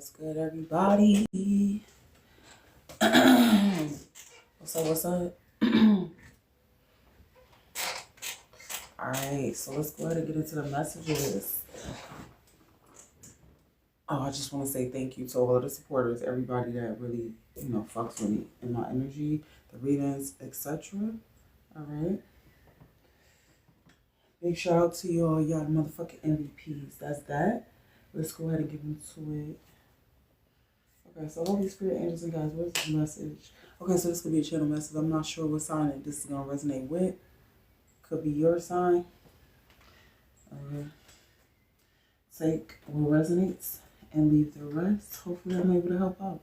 What's good, everybody? What's up? What's up? Alright, so let's go ahead and get into the messages. Oh, I just want to say thank you to all of the supporters, everybody that really, fucks with me and my energy, the readings, etc. Alright. Big shout out to y'all motherfucking MVPs. That's that. Let's go ahead and get into it. Okay, so Holy Spirit, angels, and guys, what is this message? Okay, so this could be a channel message. I'm not sure what sign that this is going to resonate with. Could be your sign. Okay. Take what resonates and leave the rest. Hopefully I'm able to help out.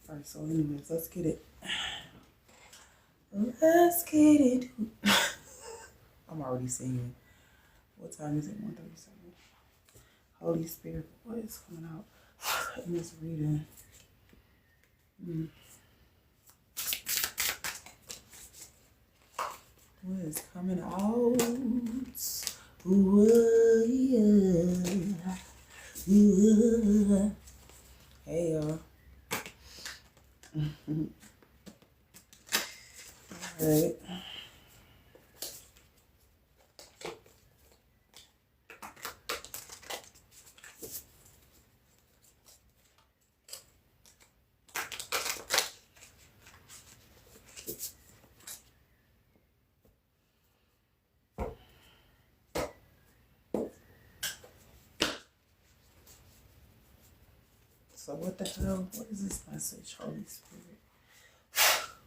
Alright, so anyways, let's get it. Let's get it. I'm already singing. What time is it? 1:37. Holy Spirit, what is coming out in this reading? What is coming out? Ooh, yeah. Ooh. Hey, y'all. All right. So what the hell? What is this message, Holy Spirit?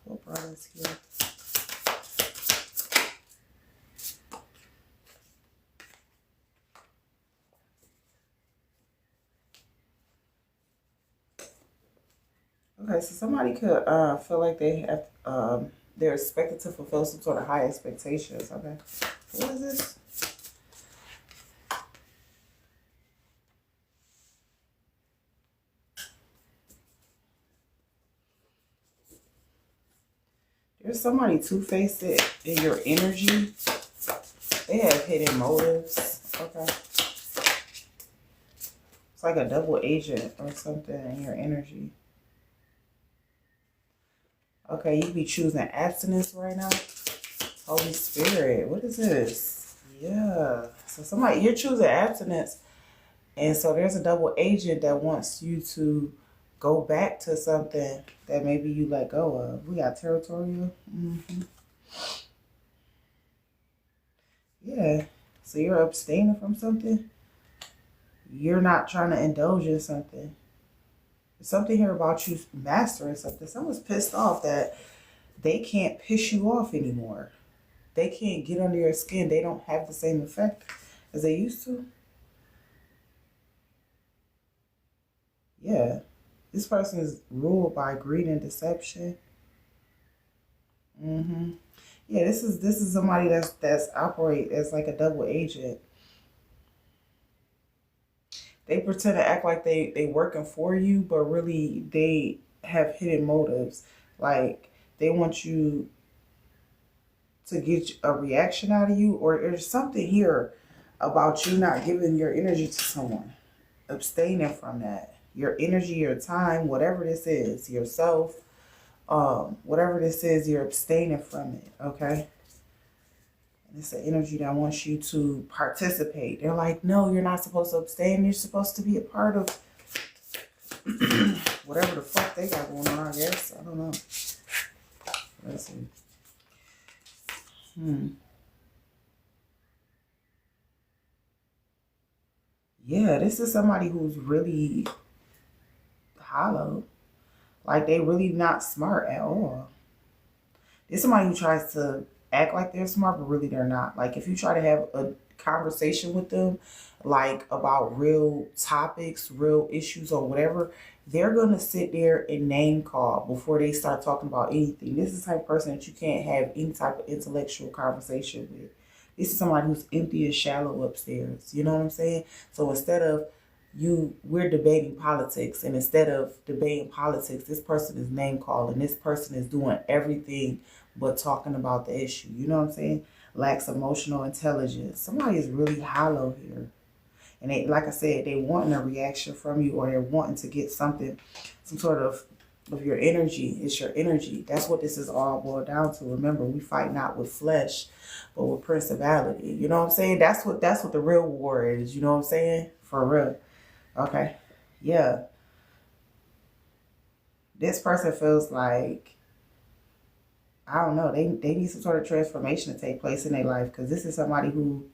What brought us here? Okay, so somebody could feel like they have they're expected to fulfill some sort of high expectations. Okay, what is this? There's somebody two-faced in your energy. They have hidden motives. Okay. It's like a double agent or something in your energy. Okay, you be choosing abstinence right now. Holy Spirit, what is this? Yeah. So somebody, you're choosing abstinence. And so there's a double agent that wants you to go back to something that maybe you let go of. We got territorial. Yeah. So you're abstaining from something. You're not trying to indulge in something. There's something here about you mastering something. Someone's pissed off that they can't piss you off anymore. They can't get under your skin. They don't have the same effect as they used to. Yeah. This person is ruled by greed and deception. Yeah, this is somebody that's operate as like a double agent. They pretend to act like they working for you, but really they have hidden motives. Like they want you to get a reaction out of you, or there's something here about you not giving your energy to someone. Abstaining from that. Your energy, your time, whatever this is, yourself, whatever this is, you're abstaining from it, okay? And it's an energy that wants you to participate. They're like, no, you're not supposed to abstain. You're supposed to be a part of whatever the fuck they got going on, I guess. I don't know. Let's see. Yeah, this is somebody who's really hollow. Like they really not smart at all. There's somebody who tries to act like they're smart, but really they're not. Like if you try to have a conversation with them, like about real topics, real issues or whatever, they're going to sit there and name call before they start talking about anything. This is the type of person that you can't have any type of intellectual conversation with. This is somebody who's empty and shallow upstairs. You know what I'm saying? So instead of we're debating politics, and instead of debating politics, this person is name calling. This person is doing everything but talking about the issue. You know what I'm saying? Lacks emotional intelligence. Somebody is really hollow here. And they, like I said, they wanting a reaction from you, or they're wanting to get something, some sort of your energy. It's your energy. That's what this is all boiled down to. Remember, we fight not with flesh, but with principality. You know what I'm saying? That's what the real war is. You know what I'm saying? For real. Okay. Yeah. This person feels like, I don't know, they need some sort of transformation to take place in their life, because this is somebody who,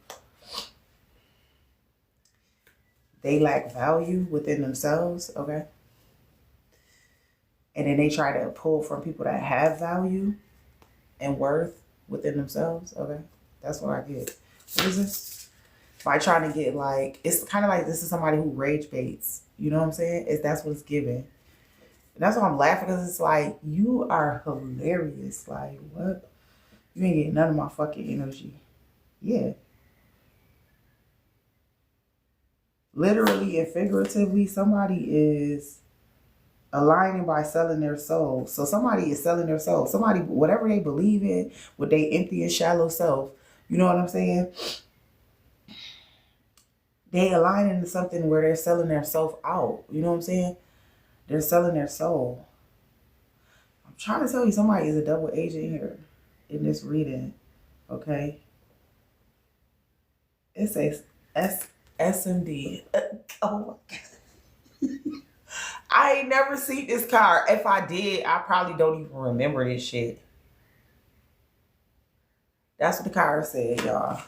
they lack value within themselves, okay? And then they try to pull from people that have value and worth within themselves, okay? That's what I get. What is this? By trying to get, like, it's kind of like this is somebody who rage baits. You know what I'm saying? That's what it's giving. And that's why I'm laughing, because it's like, you are hilarious. Like, what? You ain't getting none of my fucking energy. Yeah. Literally and figuratively, somebody is aligning by selling their soul. So somebody is selling their soul. Somebody, whatever they believe in, with their empty and shallow self, you know what I'm saying? They align into something where they're selling their self out. You know what I'm saying? They're selling their soul. I'm trying to tell you, somebody is a double agent here in this reading. Okay? It says SMD. Oh my God. I ain't never seen this card. If I did, I probably don't even remember this shit. That's what the card said, y'all.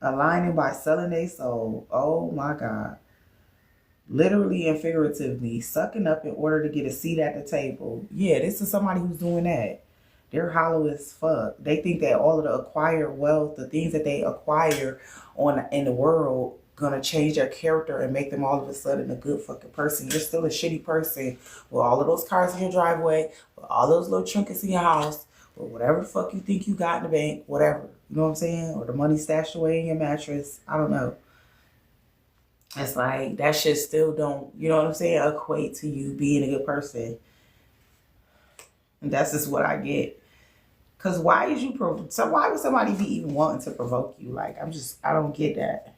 Aligning by selling their soul. Oh my God. Literally and figuratively, sucking up in order to get a seat at the table. Yeah, this is somebody who's doing that. They're hollow as fuck. They think that all of the acquired wealth, the things that they acquire in the world, gonna change their character and make them all of a sudden a good fucking person. You're still a shitty person with all of those cars in your driveway, with all those little trinkets in your house, or whatever the fuck you think you got in the bank, whatever. You know what I'm saying? Or the money stashed away in your mattress. I don't know. It's like, that shit still don't, you know what I'm saying, equate to you being a good person. And that's just what I get. Because why would somebody be even wanting to provoke you? Like, I don't get that.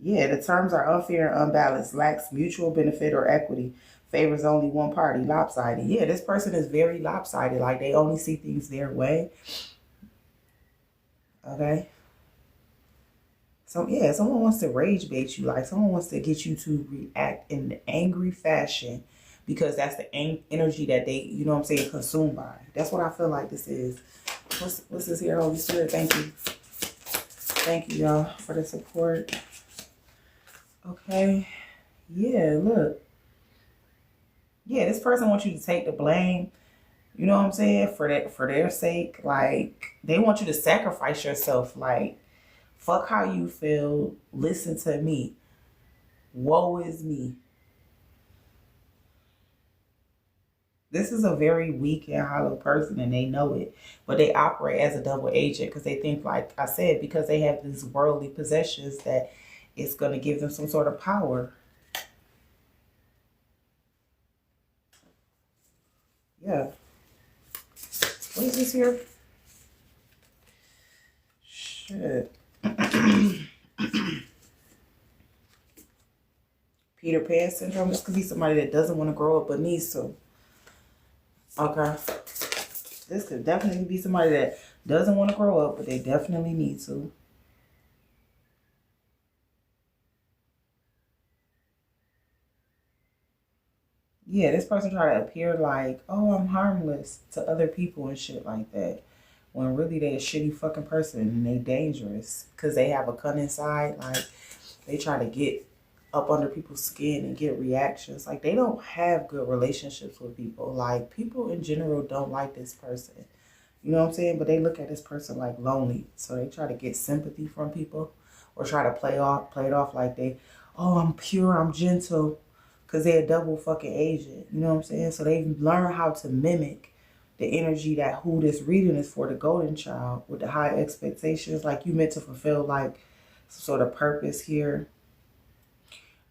Yeah, the terms are unfair and unbalanced, lacks mutual benefit or equity, favors only one party, lopsided. Yeah, this person is very lopsided. Like, they only see things their way. Okay? So, yeah, someone wants to rage bait you. Like, someone wants to get you to react in an angry fashion, because that's the energy that they, you know what I'm saying, consumed by. That's what I feel like this is. What's this here, Holy Spirit? Thank you. Thank you, y'all, for the support. Okay. Yeah, look. Yeah, this person wants you to take the blame, you know what I'm saying, for their sake. Like, they want you to sacrifice yourself. Like, fuck how you feel. Listen to me. Woe is me. This is a very weak and hollow person, and they know it. But they operate as a double agent because they think, like I said, because they have these worldly possessions, that it's going to give them some sort of power. Yeah. What is this here? Shit. Peter Pan syndrome. This could be somebody that doesn't want to grow up but needs to. Okay. This could definitely be somebody that doesn't want to grow up, but they definitely need to. Yeah, this person try to appear like, oh, I'm harmless to other people and shit like that, when really they a shitty fucking person and they dangerous because they have a cunning side. Like, they try to get up under people's skin and get reactions. Like, they don't have good relationships with people. Like, people in general don't like this person. You know what I'm saying? But they look at this person like lonely. So they try to get sympathy from people, or try to play it off like they, oh, I'm pure, I'm gentle, because they're a double fucking agent. You know what I'm saying? So they learn how to mimic the energy that who this reading is for, the golden child, with the high expectations. Like, you meant to fulfill like some sort of purpose here,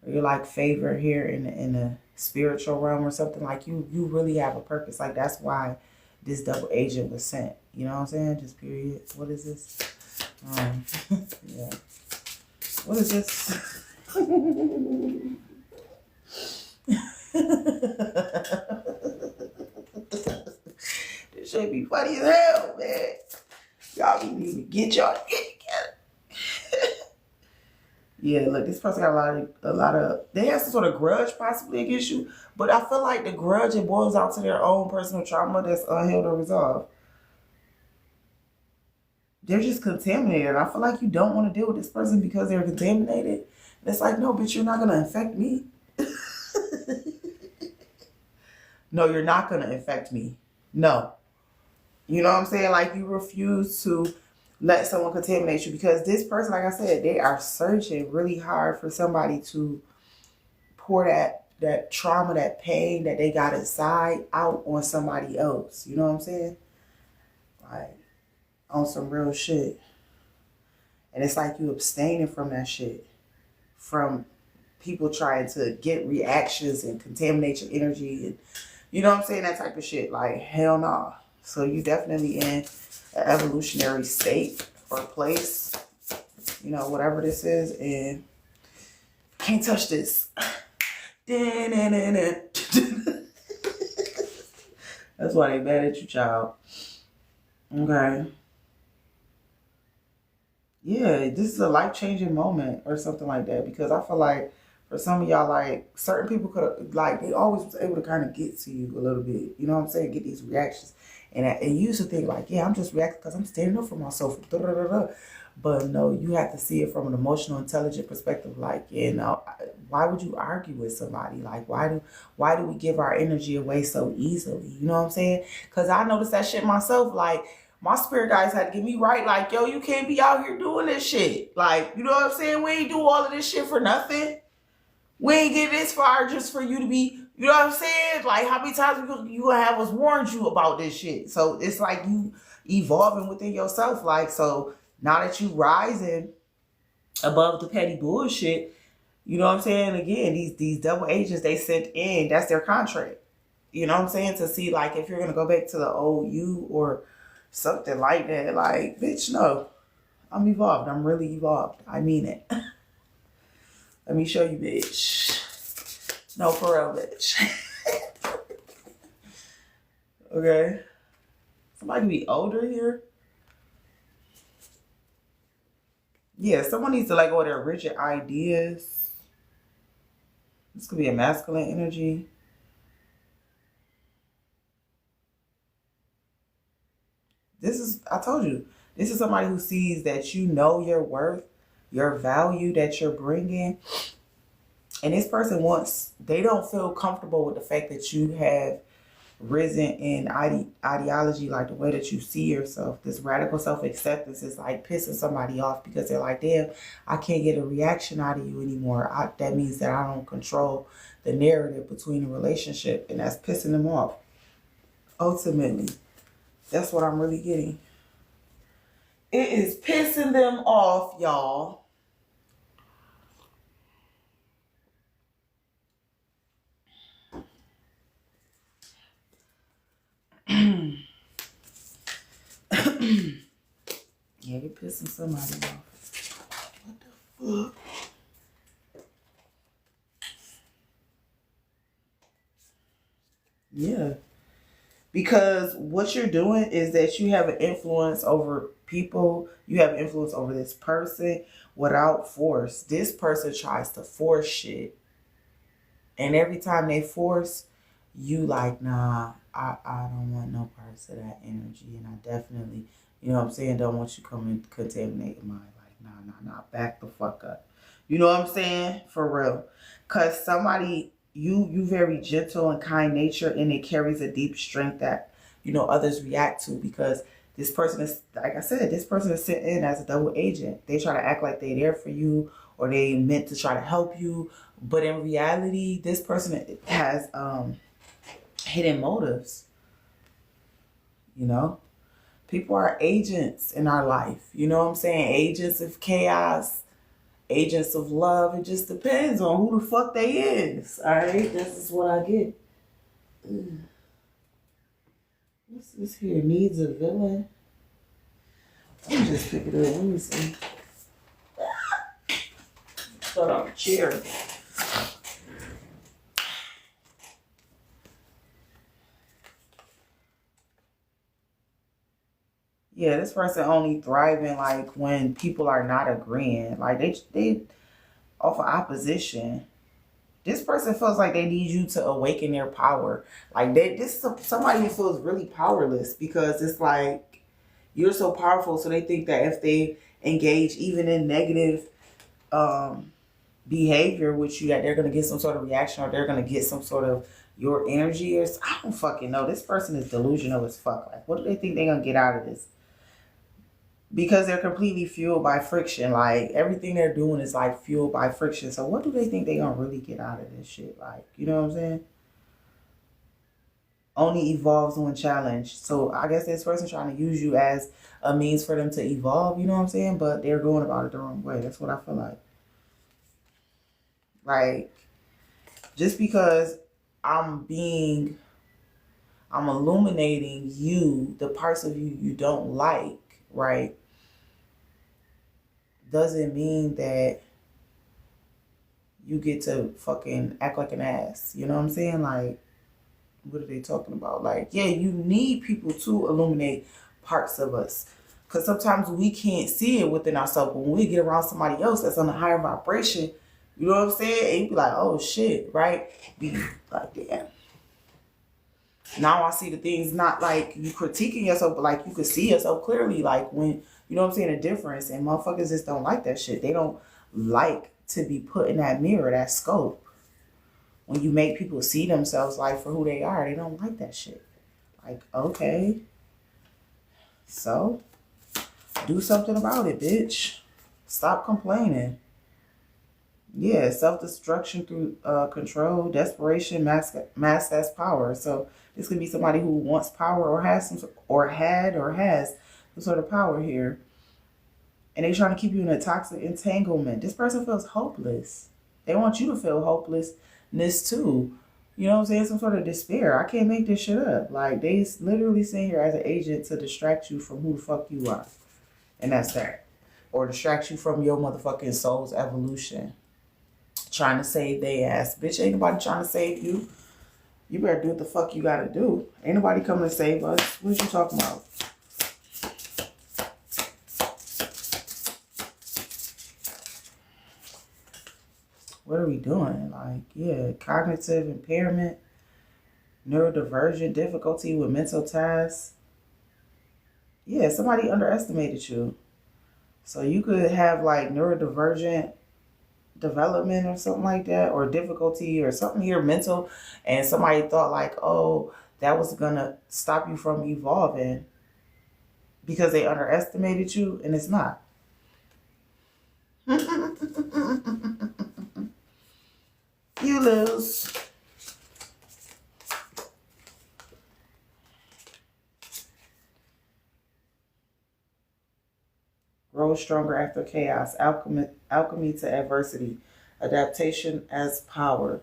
or you're like favor here in the spiritual realm or something. Like, you really have a purpose. Like, that's why this double agent was sent. You know what I'm saying? Just period. What is this? Yeah. What is this? This should be funny as hell, man. Y'all need to get y'all together. Yeah, look, this person got a lot of, they have some sort of grudge possibly against you, but I feel like the grudge, it boils out to their own personal trauma that's unhealed or resolved. They're just contaminated. I feel like you don't want to deal with this person because they're contaminated. And it's like, no, bitch, you're not going to infect me. No, you're not going to infect me. No. You know what I'm saying? Like, you refuse to let someone contaminate you because this person, like I said, they are searching really hard for somebody to pour that trauma, that pain that they got inside out on somebody else. You know what I'm saying? Like, on some real shit. And it's like you abstaining from that shit. From people trying to get reactions and contaminate your energy and, you know what I'm saying, that type of shit. Like, hell no. So you definitely in an evolutionary state or place, you know, whatever this is, and can't touch this. That's why they mad at you, child. Okay. Yeah, this is a life-changing moment or something like that, because I feel like for some of y'all, like, certain people could, like, they always was able to kind of get to you a little bit. You know what I'm saying? Get these reactions. And you used to think, like, yeah, I'm just reacting because I'm standing up for myself. But no, you have to see it from an emotional, intelligent perspective. Like, you know, why would you argue with somebody? Like, why do we give our energy away so easily? You know what I'm saying? Because I noticed that shit myself. Like, my spirit guys had to get me right. Like, yo, you can't be out here doing this shit. Like, you know what I'm saying? We ain't do all of this shit for nothing. We ain't get this far just for you to be, you know what I'm saying? Like, how many times you gonna have us warned you about this shit? So it's like you evolving within yourself. Like, so now that you rising above the petty bullshit, you know what I'm saying? Again, these double agents they sent in, that's their contract. You know what I'm saying? To see, like, if you're gonna go back to the old you or something like that. Like, bitch, no. I'm evolved. I'm really evolved. I mean it. Let me show you, bitch. No, for real, bitch. Okay. Somebody be older here. Yeah, someone needs to let go of their rigid ideas. This could be a masculine energy. This is, I told you, this is somebody who sees that you know your worth, your value that you're bringing. And this person they don't feel comfortable with the fact that you have risen in ideology, like the way that you see yourself. This radical self-acceptance is like pissing somebody off because they're like, damn, I can't get a reaction out of you anymore. That means that I don't control the narrative between the relationship, and that's pissing them off. Ultimately, that's what I'm really getting. It is pissing them off, y'all. Yeah, they pissing somebody off. What the fuck? Yeah. Because what you're doing is that you have an influence over people. You have influence over this person without force. This person tries to force shit. And every time they force, you like, nah, I don't want no parts of that energy. And I definitely, you know what I'm saying, don't want you coming contaminating mine. Like, nah, back the fuck up. You know what I'm saying? For real. Because somebody, you very gentle and kind nature, and it carries a deep strength that, you know, others react to, because this person is, like I said, this person is sent in as a double agent. They try to act like they're there for you, or they meant to try to help you. But in reality, this person has hidden motives. You know, people are agents in our life. You know what I'm saying? Agents of chaos, agents of love. It just depends on who the fuck they is. All right, this is what I get. What's this here? Needs a villain. Let me just pick it up. Let me see. Hold on, chair. Yeah, this person only thriving like when people are not agreeing. Like they offer opposition. This person feels like they need you to awaken their power. Like this is somebody who feels really powerless because it's like you're so powerful. So they think that if they engage even in negative behavior with you, that they're gonna get some sort of reaction or they're gonna get some sort of your energy. Or I don't fucking know. This person is delusional as fuck. Like, what do they think they're gonna get out of this? Because they're completely fueled by friction. Like everything they're doing is like fueled by friction. So what do they think they gonna really get out of this shit? Like, you know what I'm saying? Only evolves when challenged. So I guess this person trying to use you as a means for them to evolve, you know what I'm saying? But they're going about it the wrong way. That's what I feel like. Like, just because I'm illuminating you, the parts of you you don't like, right? Doesn't mean that you get to fucking act like an ass. You know what I'm saying? Like, what are they talking about? Like, yeah, you need people to illuminate parts of us. Because sometimes we can't see it within ourselves. But when we get around somebody else that's on a higher vibration, you know what I'm saying? And you be like, oh shit, right? Be like, damn. Now I see the things not like you critiquing yourself, but like you could see yourself clearly. Like when, you know what I'm saying, a difference. And motherfuckers just don't like that shit. They don't like to be put in that mirror, that scope. When you make people see themselves like for who they are, they don't like that shit. Like, okay. So, do something about it, bitch. Stop complaining. Yeah, self-destruction through control, desperation, mask as power. So this could be somebody who wants power or has some sort of power here. And they're trying to keep you in a toxic entanglement. This person feels hopeless. They want you to feel hopelessness too. You know what I'm saying? Some sort of despair. I can't make this shit up. Like, they literally sitting here as an agent to distract you from who the fuck you are. And that's that. Or distract you from your motherfucking soul's evolution. Trying to save their ass. Bitch, ain't nobody trying to save you. You better do what the fuck you gotta do. Ain't nobody coming to save us. What you talking about? What are we doing? Like, yeah, cognitive impairment, neurodivergent, difficulty with mental tasks. Yeah, somebody underestimated you. So you could have like neurodivergent development or something like that, or difficulty or something here mental, and somebody thought like, oh, that was gonna stop you from evolving because they underestimated you, and it's not. You lose. Grow stronger after chaos. Alchemy to adversity. Adaptation as power.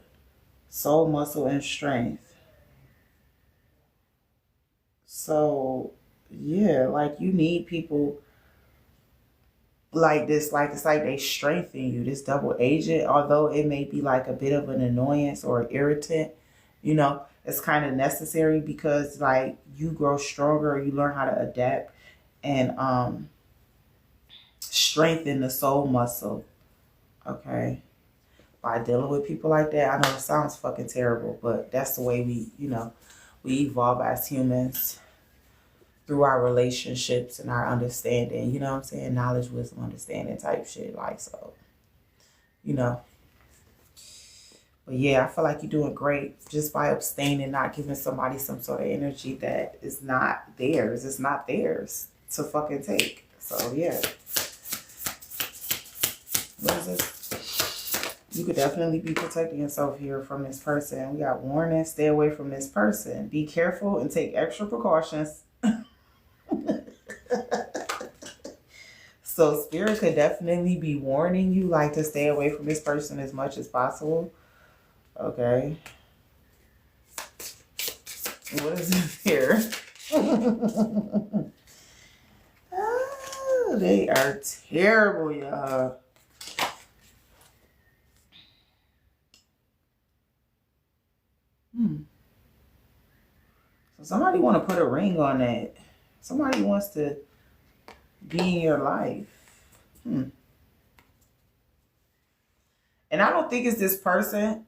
Soul, muscle, and strength. So, yeah, like you need people like this. Like it's like they strengthen you. This double agent, although it may be like a bit of an annoyance or irritant, you know, it's kind of necessary because like you grow stronger, you learn how to adapt and strengthen the soul muscle. Okay. By dealing with people like that. I know it sounds fucking terrible, but that's the way we, you know, we evolve as humans through our relationships and our understanding, you know what I'm saying? Knowledge, wisdom, understanding type shit. Like, so, you know. But yeah, I feel like you're doing great just by abstaining, not giving somebody some sort of energy that is not theirs. It's not theirs to fucking take. So yeah. What is this? You could definitely be protecting yourself here from this person. We got warning, stay away from this person. Be careful and take extra precautions. So spirit could definitely be warning you like to stay away from this person as much as possible. Okay. What is this here? Oh, they are terrible, y'all. Somebody want to put a ring on that. Somebody wants to be in your life. And I don't think it's this person.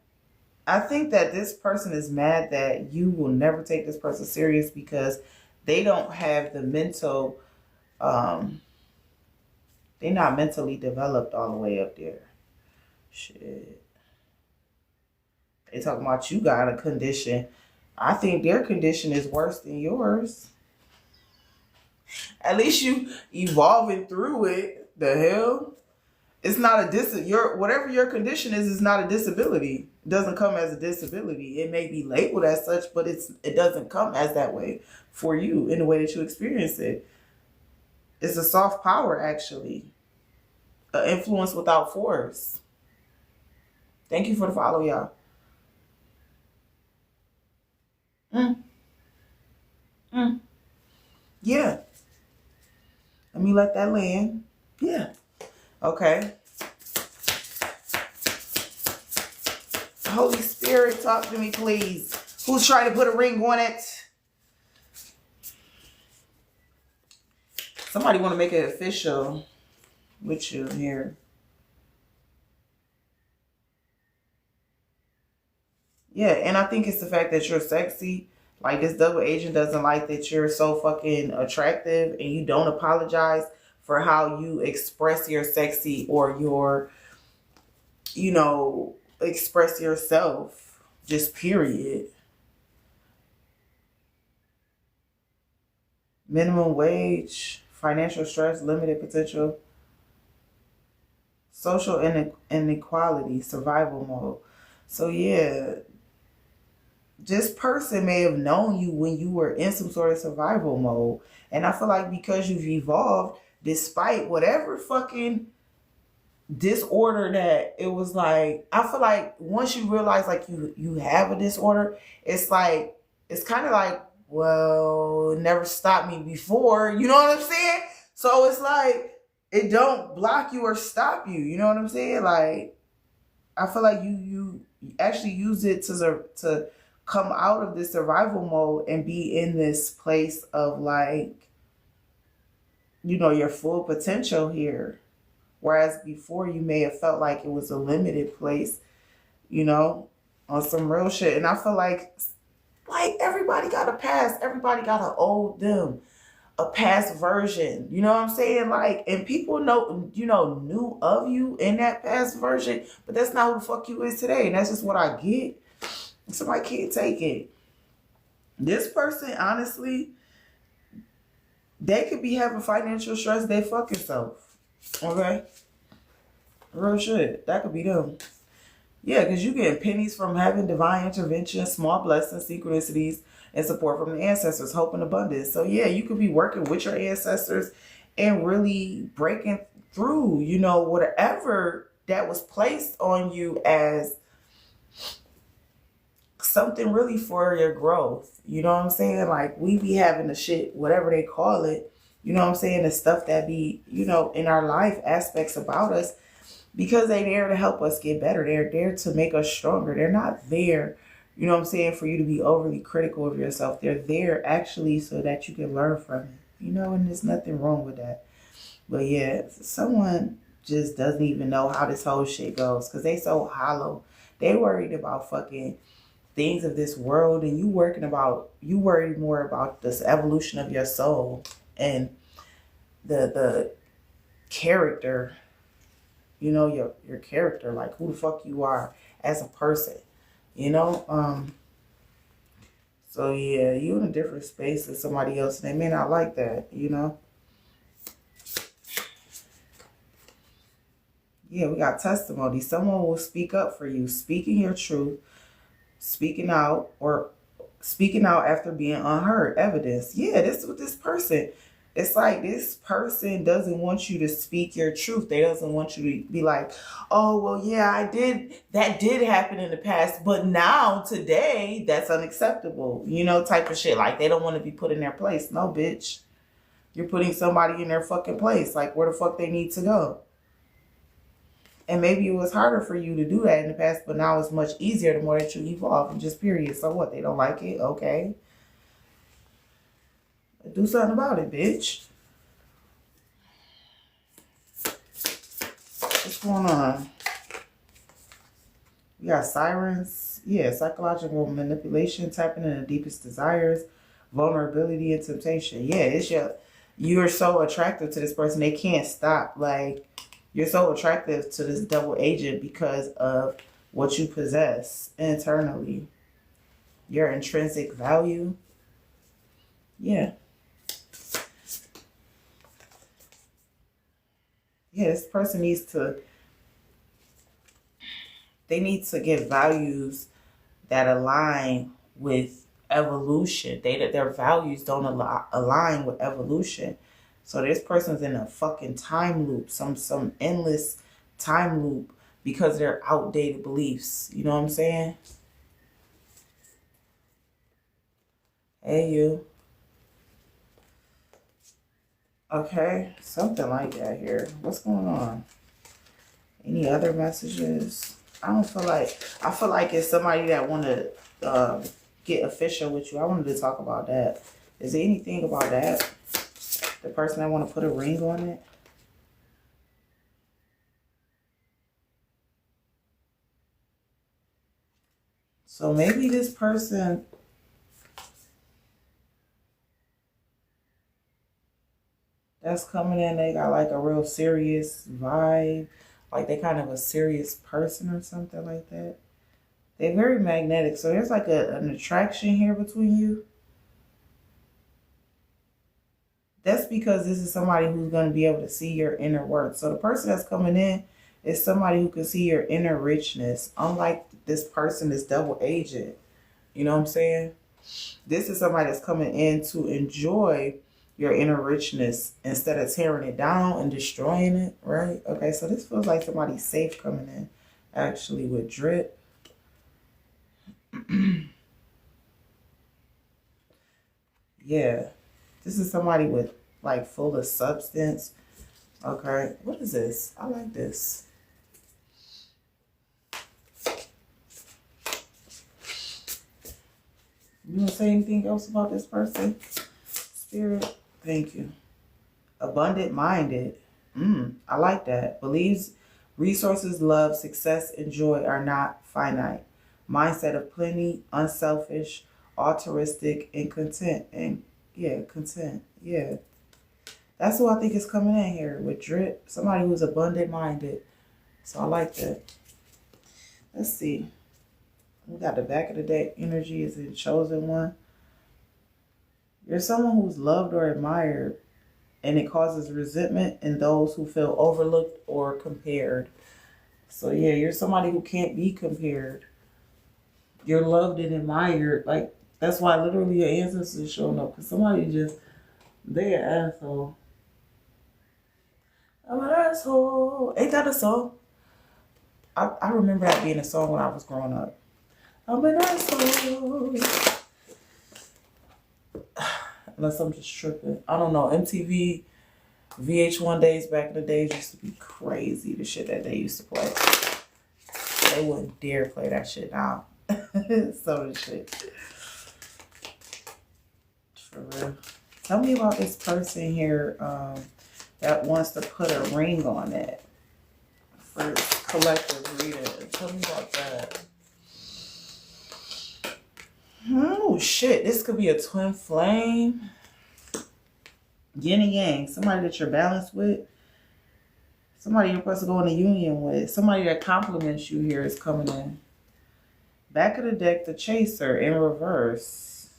I think that this person is mad that you will never take this person serious because they don't have the mental, they're not mentally developed all the way up there. Shit. They talking about you got a condition. I think their condition is worse than yours. At least you evolving through it. The hell? It's not a whatever your condition is not a disability. It doesn't come as a disability. It may be labeled as such, but it doesn't come as that way for you in the way that you experience it. It's a soft power, actually. An influence without force. Thank you for the follow, y'all. Yeah. Let me let that land. Yeah. Okay. Holy Spirit, talk to me, please. Who's trying to put a ring on it? Somebody want to make it official with you here. Yeah, and I think it's the fact that you're sexy. Like, this double agent doesn't like that you're so fucking attractive and you don't apologize for how you express your sexy or your, express yourself. Just period. Minimum wage, financial stress, limited potential, social inequality, survival mode. So yeah, this person may have known you when you were in some sort of survival mode. And I feel like because you've evolved, despite whatever fucking disorder that it was like, I feel like once you realize like you have a disorder, it's like, it's kind of like, well, it never stopped me before. You know what I'm saying? So it's like, it don't block you or stop you. You know what I'm saying? Like, I feel like you actually use it to come out of this survival mode and be in this place of like, your full potential here. Whereas before you may have felt like it was a limited place, on some real shit. And I feel like everybody got a past. Everybody got an old them, a past version. You know what I'm saying? Like, and people know, knew of you in that past version, but that's not who the fuck you is today. And that's just what I get. Somebody can't take it. This person, honestly, they could be having financial stress their fucking self. Okay? Real shit. That could be them. Yeah, because you get pennies from having divine intervention, small blessings, synchronicities, and support from the ancestors, hope and abundance. So yeah, you could be working with your ancestors and really breaking through, whatever that was placed on you as something really for your growth. You know what I'm saying? Like, we be having the shit, whatever they call it, you know what I'm saying? The stuff that be, in our life, aspects about us, because they're there to help us get better. They're there to make us stronger. They're not there, you know what I'm saying, for you to be overly critical of yourself. They're there actually so that you can learn from it, and there's nothing wrong with that. But yeah, someone just doesn't even know how this whole shit goes because they so hollow. They worried about fucking things of this world, and you worry more about this evolution of your soul and the character, your character, like who the fuck you are as a person, so yeah, you in a different space than somebody else, and they may not like that, Yeah, we got testimony. Someone will speak up for you, speaking your truth, speaking out after being unheard. Evidence. Yeah, this is with this person. It's like this person doesn't want you to speak your truth. They doesn't want you to be like, oh, well, yeah, that did happen in the past, but now, today, that's unacceptable, type of shit. Like, they don't want to be put in their place. No, bitch. You're putting somebody in their fucking place. Like, where the fuck they need to go. And maybe it was harder for you to do that in the past, but now it's much easier the more that you evolve and just period. So what? They don't like it? Okay. Do something about it, bitch. What's going on? We got sirens. Yeah, psychological manipulation, tapping into the deepest desires, vulnerability, and temptation. Yeah, it's you're so attractive to this person. They can't stop. Like, you're so attractive to this double agent because of what you possess internally. Your intrinsic value. Yeah. Yeah, this person they need to get values that align with evolution. Their values don't align with evolution. So this person's in a fucking time loop, some endless time loop because of their outdated beliefs. You know what I'm saying? Hey, you. Okay, something like that here. What's going on? Any other messages? I feel like it's somebody that want to get official with you. I wanted to talk about that. Is there anything about that? The person that want to put a ring on it? So maybe this person that's coming in, they got like a real serious vibe. Like they kind of a serious person or something like that. They're very magnetic. So there's like an attraction here between you. That's because this is somebody who's going to be able to see your inner worth. So the person that's coming in is somebody who can see your inner richness. Unlike this person, this double agent. You know what I'm saying? This is somebody that's coming in to enjoy your inner richness instead of tearing it down and destroying it, right? Okay, so this feels like somebody's safe coming in, actually, with drip. Yeah, this is somebody with, like, full of substance. Okay, what is this? I like this. You want to say anything else about this person? Spirit, thank you. Abundant-minded. I like that. Believes resources, love, success, and joy are not finite. Mindset of plenty, unselfish, altruistic, and content. And yeah, content. Yeah. That's who I think is coming in here with drip. Somebody who's abundant-minded. So I like that. Let's see. We got the back of the deck. Energy is the chosen one. You're someone who's loved or admired, and it causes resentment in those who feel overlooked or compared. So yeah, you're somebody who can't be compared. You're loved and admired. Like, that's why literally your ancestors are showing up. Because somebody just, they're an asshole. I'm an asshole. Ain't that a song? I remember that being a song when I was growing up. I'm an asshole. Unless I'm just tripping. I don't know. MTV, VH1 days back in the days used to be crazy. The shit that they used to play. They wouldn't dare play that shit now. So the shit. For real. Tell me about this person here that wants to put a ring on it. For collective reading. Tell me about that. Oh shit, this could be a twin flame. Yin and yang. Somebody that you're balanced with. Somebody you're supposed to go in a union with. Somebody that compliments you here is coming in. Back of the deck, the chaser in reverse.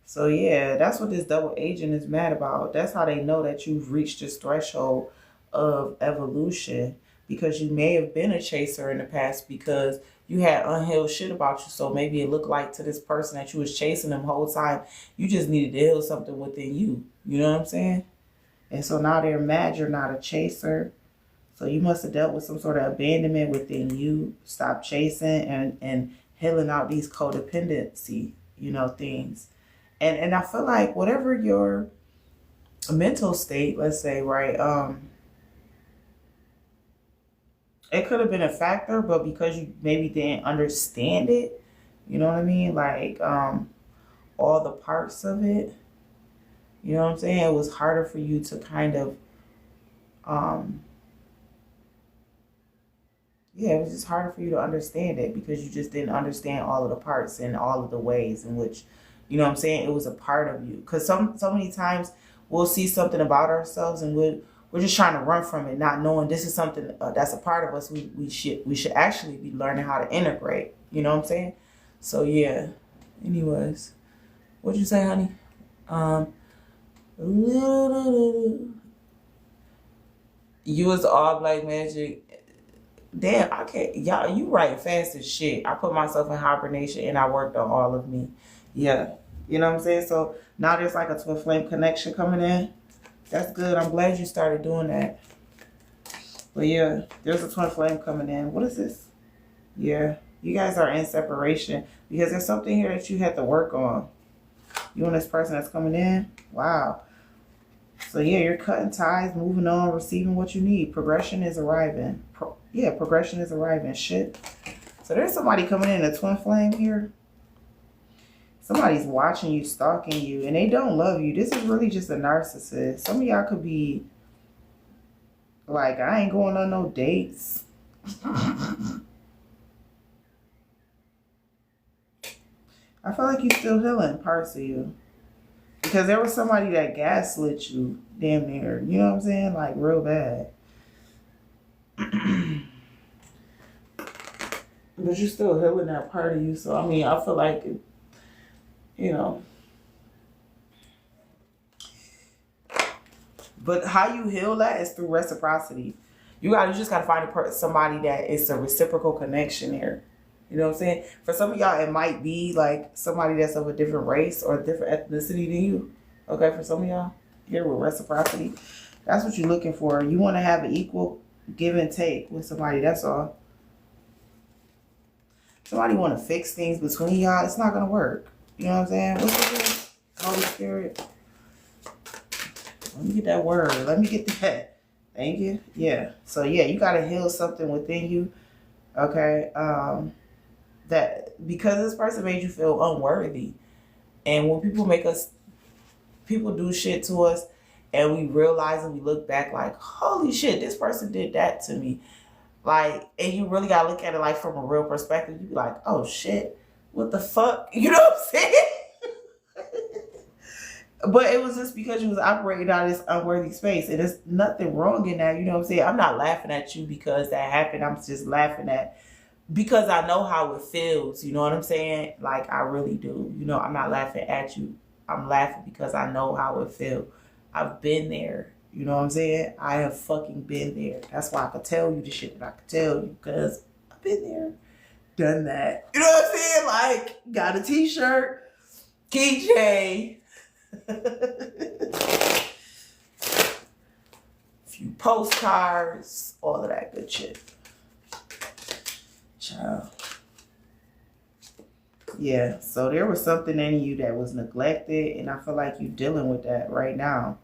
So yeah, that's what this double agent is mad about. That's how they know that you've reached this threshold of evolution. Because you may have been a chaser in the past because you had unhealed shit about you. So maybe it looked like to this person that you was chasing them the whole time, you just needed to heal something within you. You know what I'm saying? And so now they're mad you're not a chaser. So you must have dealt with some sort of abandonment within you. Stop chasing and healing out these codependency, you know, things. And I feel like whatever your mental state, let's say, right, it could have been a factor, but because you maybe didn't understand it, you know what I mean? Like, all the parts of it. You know what I'm saying? It was harder for you to kind of, yeah, it was just harder for you to understand it because you just didn't understand all of the parts and all of the ways in which, you know what I'm saying, it was a part of you. Because so many times we'll see something about ourselves and we're just trying to run from it, not knowing this is something that's a part of us we should actually be learning how to integrate. You know what I'm saying? So yeah. Anyways, what'd you say, honey? You was all black magic. Damn, I can't. Y'all, you write fast as shit. I put myself in hibernation and I worked on all of me. Yeah. You know what I'm saying? So now there's like a twin flame connection coming in. That's good. I'm glad you started doing that. But yeah, there's a twin flame coming in. What is this? Yeah. You guys are in separation because there's something here that you had to work on. You and this person that's coming in. Wow. So yeah, you're cutting ties, moving on, receiving what you need. Progression is arriving. Progression is arriving. Shit. So there's somebody coming in a twin flame here. Somebody's watching you, stalking you, and they don't love you. This is really just a narcissist. Some of y'all could be like, I ain't going on no dates. I feel like you're still healing parts of you. Because there was somebody that gaslit you, damn near. You know what I'm saying? Like, real bad. But you're still healing that part of you. So, I mean, I feel like, you know. But how you heal that is through reciprocity. You just got to find somebody that is a reciprocal connection here. You know what I'm saying? For some of y'all, it might be like somebody that's of a different race or a different ethnicity than you. Okay, for some of y'all, here with reciprocity. That's what you're looking for. You want to have an equal give and take with somebody, that's all. Somebody want to fix things between y'all, it's not going to work. You know what I'm saying? What's this? Holy Spirit. Let me get that word. Let me get that. Thank you. Yeah. So, yeah, you got to heal something within you. Okay. That because this person made you feel unworthy. And when people do shit to us and we realize and we look back like, holy shit, this person did that to me. Like, and you really got to look at it like from a real perspective. You be like, oh shit, what the fuck? You know what I'm saying? But it was just because you was operating out of this unworthy space. And there's nothing wrong in that. You know what I'm saying? I'm not laughing at you because that happened. I'm just laughing at because I know how it feels. You know what I'm saying? Like, I really do. You know, I'm not laughing at you. I'm laughing because I know how it feels. I've been there. You know what I'm saying? I have fucking been there. That's why I could tell you the shit that I could tell you because I've been there. Done that. You know what I'm saying? Like, got a t-shirt, keychain, few postcards, all of that good shit. Child. Yeah, so there was something in you that was neglected, and I feel like you're dealing with that right now.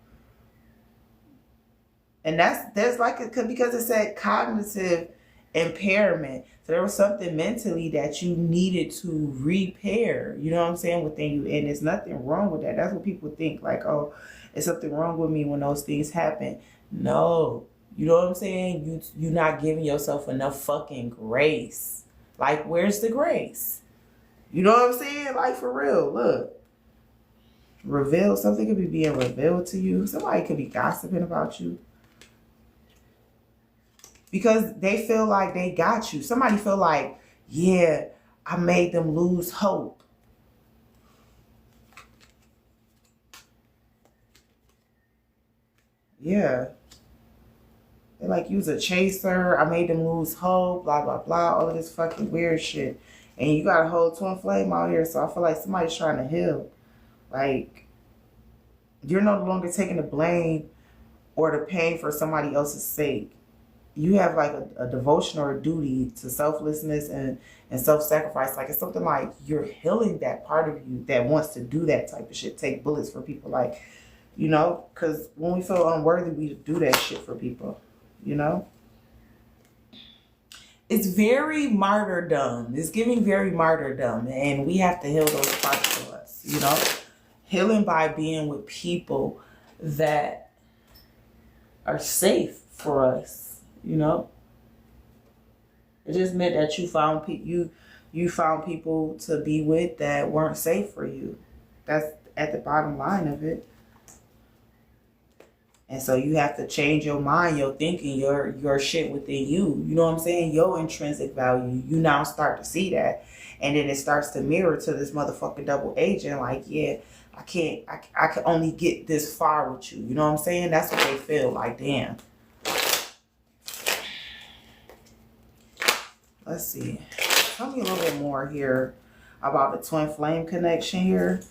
And there's like because it said cognitive impairment. So there was something mentally that you needed to repair, you know what I'm saying, within you. And there's nothing wrong with that. That's what people think, like, oh, there's something wrong with me when those things happen. No. You know what I'm saying? You're not giving yourself enough fucking grace. Like, where's the grace? You know what I'm saying? Like, for real, look. Reveal, something could be being revealed to you. Somebody could be gossiping about you. Because they feel like they got you. Somebody feel like, yeah, I made them lose hope. Yeah. They're like, you's a chaser. I made them lose hope. Blah, blah, blah. All of this fucking weird shit. And you got a whole twin flame out here. So I feel like somebody's trying to heal. Like, you're no longer taking the blame or the pain for somebody else's sake. You have like a devotion or a duty to selflessness and self-sacrifice. Like, it's something like you're healing that part of you that wants to do that type of shit. Take bullets for people. Like, you know, because when we feel unworthy, we do that shit for people, you know? It's very martyrdom. It's giving very martyrdom. And we have to heal those parts of us, you know? Healing by being with people that are safe for us, you know. It just meant that you found you found people to be with that weren't safe for you. That's at the bottom line of it. And so you have to change your mind, your thinking, your shit within you. You know what I'm saying? Your intrinsic value. You now start to see that. And then it starts to mirror to this motherfucking double agent. Like, yeah, I can only get this far with you. You know what I'm saying? That's what they feel like. Damn. Let's see. Tell me a little bit more here about the twin flame connection here.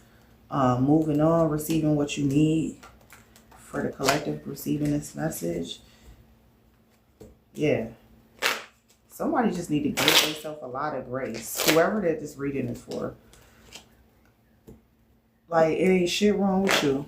Moving on, receiving what you need. For the collective receiving this message. Yeah. Somebody just need to give themselves a lot of grace. Whoever that this reading is for. Like, it ain't shit wrong with you.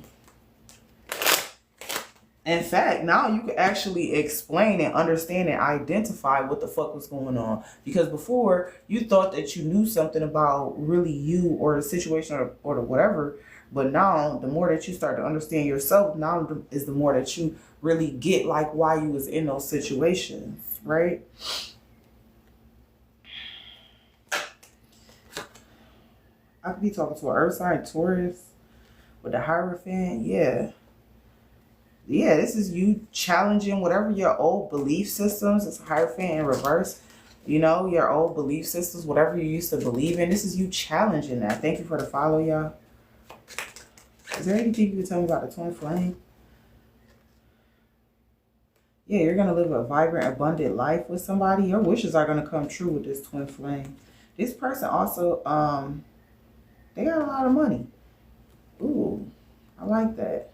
In fact, now you can actually explain and understand and identify what the fuck was going on. Because before, you thought that you knew something about really you or the situation or the whatever. But now, the more that you start to understand yourself, now is the more that you really get like why you was in those situations, right? I could be talking to an earth sign, Taurus, with the Hierophant. Yeah. Yeah, this is you challenging whatever your old belief systems. It's Hierophant in reverse. You know, your old belief systems, whatever you used to believe in. This is you challenging that. Thank you for the follow, y'all. Is there anything you can tell me about the twin flame? Yeah, you're going to live a vibrant, abundant life with somebody. Your wishes are going to come true with this twin flame. This person also, they got a lot of money. Ooh, I like that.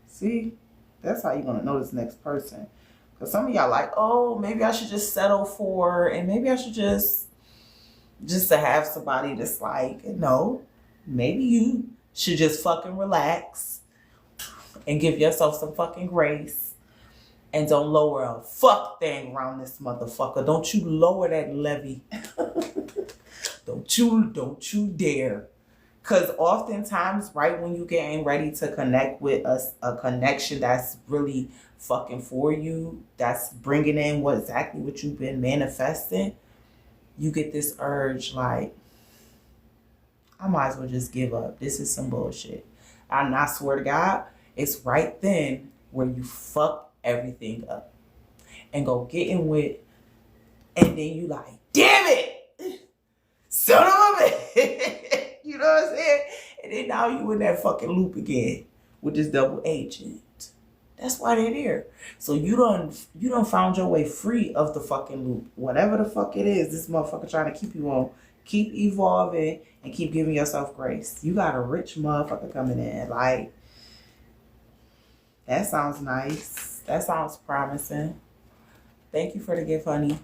See? That's how you're going to know this next person. Because some of y'all like, oh, maybe I should just settle for, and maybe I should just to have somebody that's like, no, maybe you should just fucking relax and give yourself some fucking grace and don't lower a fuck thing around this motherfucker. Don't you lower that levy. Don't you dare. Because oftentimes, right when you're getting ready to connect with a connection that's really fucking for you, that's bringing in exactly what you've been manifesting, you get this urge like, I might as well just give up. This is some bullshit. And I swear to God, it's right then where you fuck everything up and go get in with, and then you like, damn it, son of a bitch. You know what I'm saying? And then now you in that fucking loop again with this double agent. That's why they're there. So you done found your way free of the fucking loop. Whatever the fuck it is, this motherfucker trying to keep you on. Keep evolving and keep giving yourself grace. You got a rich motherfucker coming in. Like, that sounds nice. That sounds promising. Thank you for the gift, honey.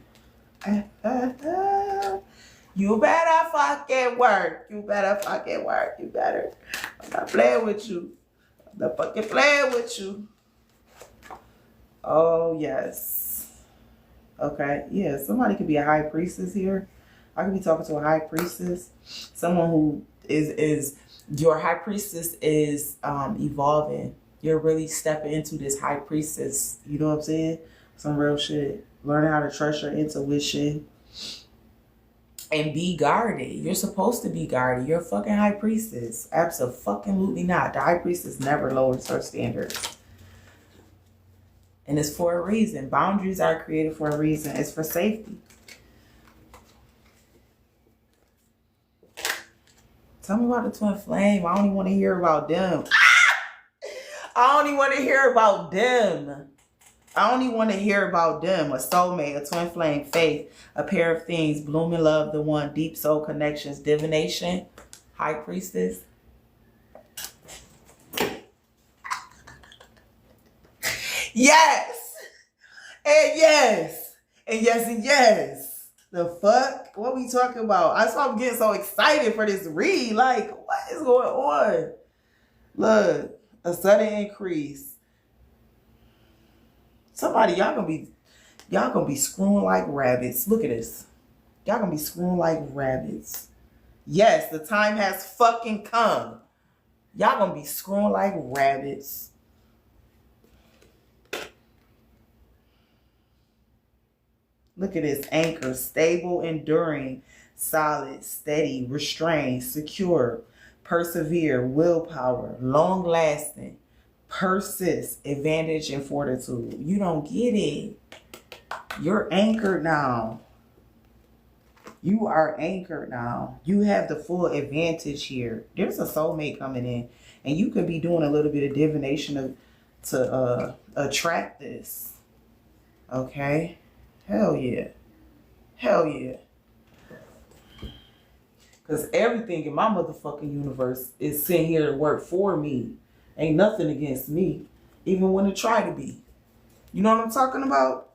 You better fucking work. You better fucking work. You better. I'm not playing with you. I'm not fucking playing with you. Oh, yes. Okay. Yeah, somebody could be a high priestess here. I could be talking to a high priestess. Someone who is your high priestess is evolving. You're really stepping into this high priestess. You know what I'm saying? Some real shit. Learning how to trust your intuition. And be guarded. You're supposed to be guarded. You're a fucking high priestess. Absolutely not. The high priestess never lowers her standards. And it's for a reason. Boundaries are created for a reason. It's for safety. Tell me about the twin flame. I don't even want to hear about them. I don't even want to hear about them. I don't even want to hear about them. A soulmate, a twin flame, faith, a pair of things, blooming love, the one, deep soul connections, divination, high priestess. Yes. And yes. And yes and yes. The fuck? What we talking about? That's why I'm getting so excited for this read. Like, what is going on? Look, a sudden increase. Somebody, y'all gonna be screwing like rabbits. Look at this. Y'all gonna be screwing like rabbits. Yes, the time has fucking come. Y'all gonna be screwing like rabbits. Look at this anchor. Stable, enduring, solid, steady, restrained, secure, persevere, willpower, long lasting, persist, advantage, and fortitude. You don't get it. You're anchored now. You are anchored now. You have the full advantage here. There's a soulmate coming in, and you could be doing a little bit of divination to attract this. Okay? Hell yeah. Hell yeah. Because everything in my motherfucking universe is sent here to work for me. Ain't nothing against me, even when it try to be. You know what I'm talking about?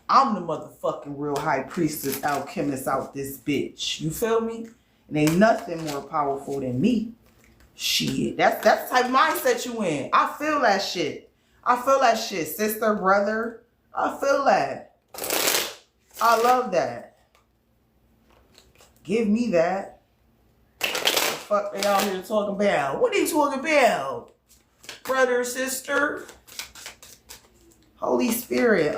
I'm the motherfucking real high priestess alchemist out this bitch. You feel me? And ain't nothing more powerful than me. Shit. That's the type of mindset you in. I feel that shit. I feel that shit. Sister, brother. I feel that. I love that. Give me that. What the fuck they out here talking about? What are you talking about? Brother, sister? Holy Spirit,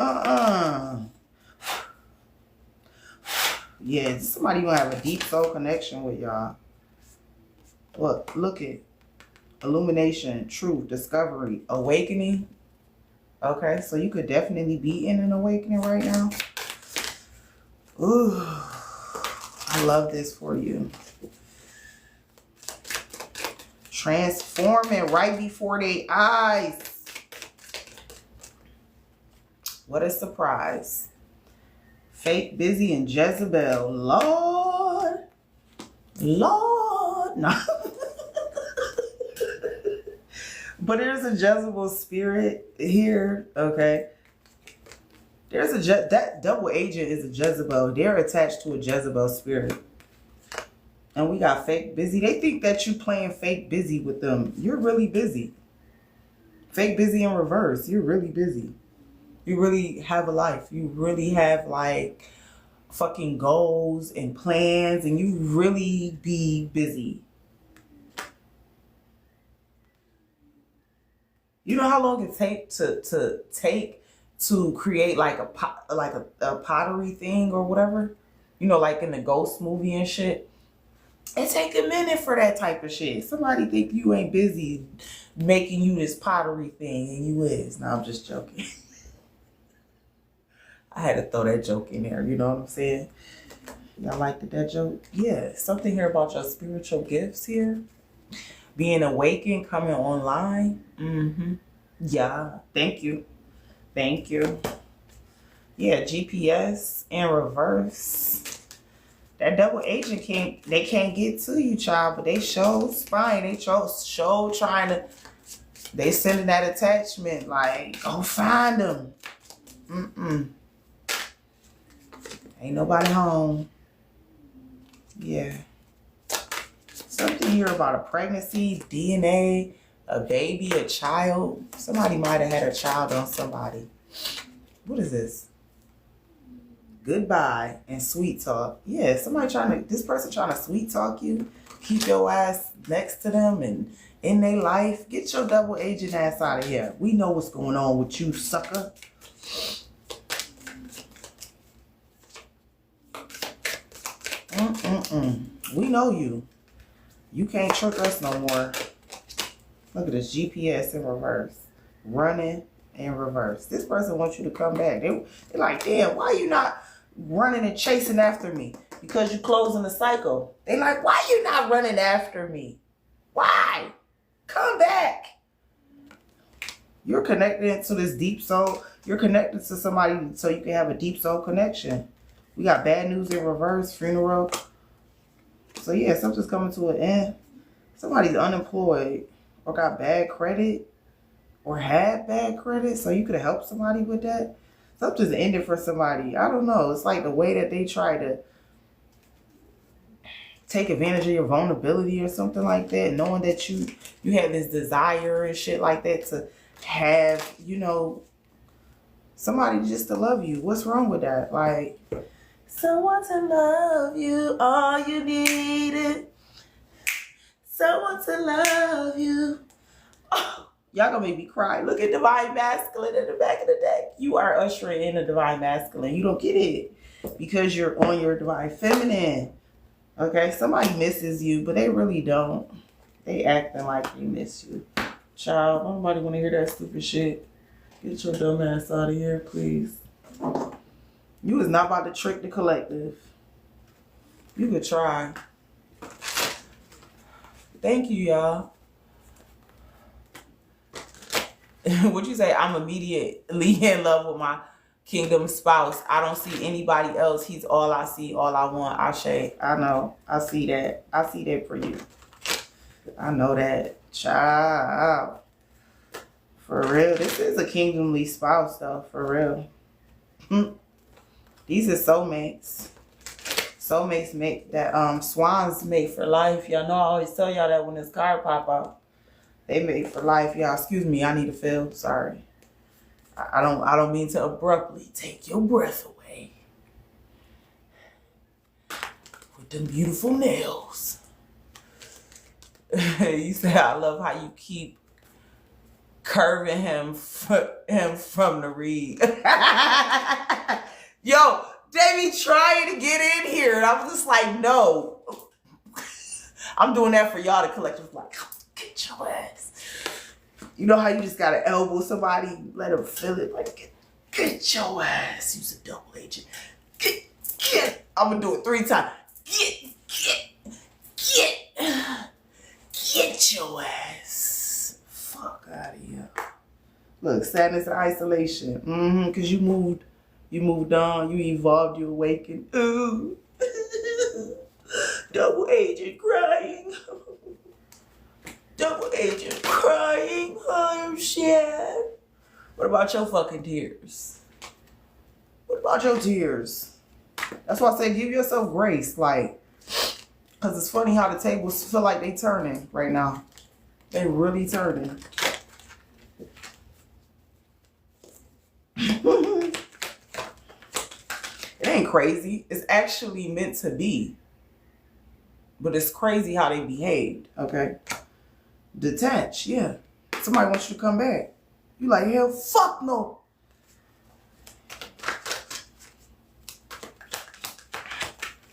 Yeah, somebody gonna have a deep soul connection with y'all. Look at illumination, truth, discovery, awakening. Okay, so you could definitely be in an awakening right now. Ooh, I love this for you. Transforming right before their eyes. What a surprise. Fake, busy, and Jezebel. Lord. Lord. No. But there's a Jezebel spirit here. Okay. There's that double agent is a Jezebel. They're attached to a Jezebel spirit. And we got fake busy. They think that you playing fake busy with them. You're really busy. Fake busy in reverse. You're really busy. You really have a life. You really have like fucking goals and plans, and you really be busy. You know how long it takes to create like a pottery thing or whatever? You know, like in the Ghost movie and shit. It take a minute for that type of shit. Somebody think you ain't busy making you this pottery thing, and you is. No, I'm just joking. I had to throw that joke in there, you know what I'm saying? Y'all liked that joke? Yeah, something here about your spiritual gifts here. Being awakened, coming online. Yeah, thank you. Thank you. Yeah, GPS in reverse. That double agent can't get to you, child, but they show spying. They show trying to, they sending that attachment like, go find them. Ain't nobody home. Yeah. Something here about a pregnancy, DNA, a baby, a child. Somebody might have had a child on somebody. What is this? Goodbye and sweet talk. Yeah, this person trying to sweet talk you. Keep your ass next to them and in their life. Get your double agent ass out of here. We know what's going on with you, sucker. We know you. You can't trick us no more. Look at this GPS in reverse. Running in reverse. This person wants you to come back. They're like, damn, why you not running and chasing after me? Because you closing the cycle. They like, why you not running after me? Why? Come back. You're connected to this deep soul. You're connected to somebody so you can have a deep soul connection. We got bad news in reverse, funeral. So yeah, something's coming to an end. Somebody's unemployed or got bad credit or had bad credit. So you could have helped somebody with that. Something's ended for somebody. I don't know. It's like the way that they try to take advantage of your vulnerability or something like that. Knowing that you have this desire and shit like that to have, you know, somebody just to love you. What's wrong with that? Like, someone to love you, all you needed. Someone to love you. Oh, y'all gonna make me cry. Look at Divine Masculine in the back of the deck. You are ushering in a Divine Masculine. You don't get it because you're on your Divine Feminine. Okay, somebody misses you, but they really don't. They acting like they miss you. Child, nobody want to hear that stupid shit. Get your dumb ass out of here, please. You is not about to trick the collective. You could try. Thank you, y'all. What you say? I'm immediately in love with my kingdom spouse. I don't see anybody else. He's all I see, all I want. Ashe. I know. I see that. I see that for you. I know that. Child. For real. This is a kingdomly spouse, though. For real. These are soulmates. Soulmates make that, swans mate for life. Y'all know I always tell y'all that when this card pop out. They made for life, y'all. Excuse me, I need to feel. Sorry. I don't mean to abruptly take your breath away. With them beautiful nails. You say I love how you keep curving him from the reed. Yo, they be trying to get in here. And I'm just like, no. I'm doing that for y'all, the collective. Like, get your ass. You know how you just gotta elbow somebody, let them feel it. Like, get your ass. Use a double agent. Get. I'm gonna do it 3 times. Get your ass. Fuck out of here. Look, sadness and isolation. Cause you moved on, you evolved, you awakened. Ooh. Double agent crying. Double agent crying. Oh shit. What about your fucking tears? What about your tears? That's why I say give yourself grace. Like, cause it's funny how the tables feel like they turning right now. They really turning. It ain't crazy. It's actually meant to be. But it's crazy how they behaved, okay? Detach, yeah. Somebody wants you to come back. You like, hell, fuck no.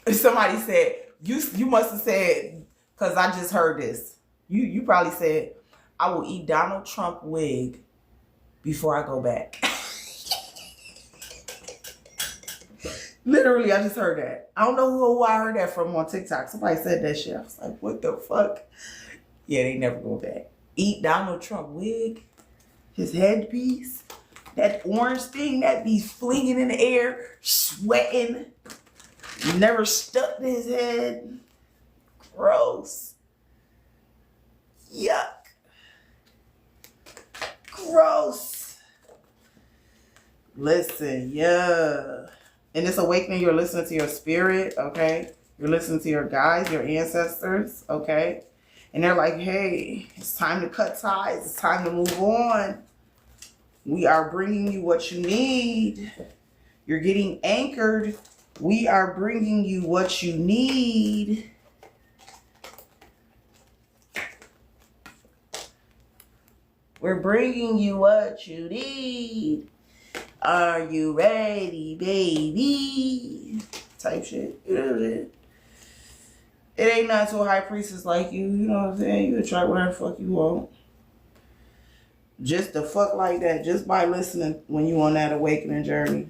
Somebody said, you must have said, because I just heard this. You probably said, I will eat Donald Trump wig before I go back. Literally, I just heard that. I don't know who I heard that from on TikTok. Somebody said that shit. I was like, what the fuck? Yeah, they never go back. Eat Donald Trump wig, his headpiece, that orange thing that be flinging in the air, sweating, never stuck to his head. Gross. Yuck. Gross. Listen, yeah. In this awakening, you're listening to your spirit, okay? You're listening to your guides, your ancestors, okay? And they're like, hey, it's time to cut ties. It's time to move on. We are bringing you what you need. You're getting anchored. We are bringing you what you need. We're bringing you what you need. Are you ready, baby? Type shit. You know what I'm saying? It ain't not to a high priestess like you. You know what I'm saying? You attract whatever the fuck you want. Just the fuck like that. Just by listening when you on that awakening journey.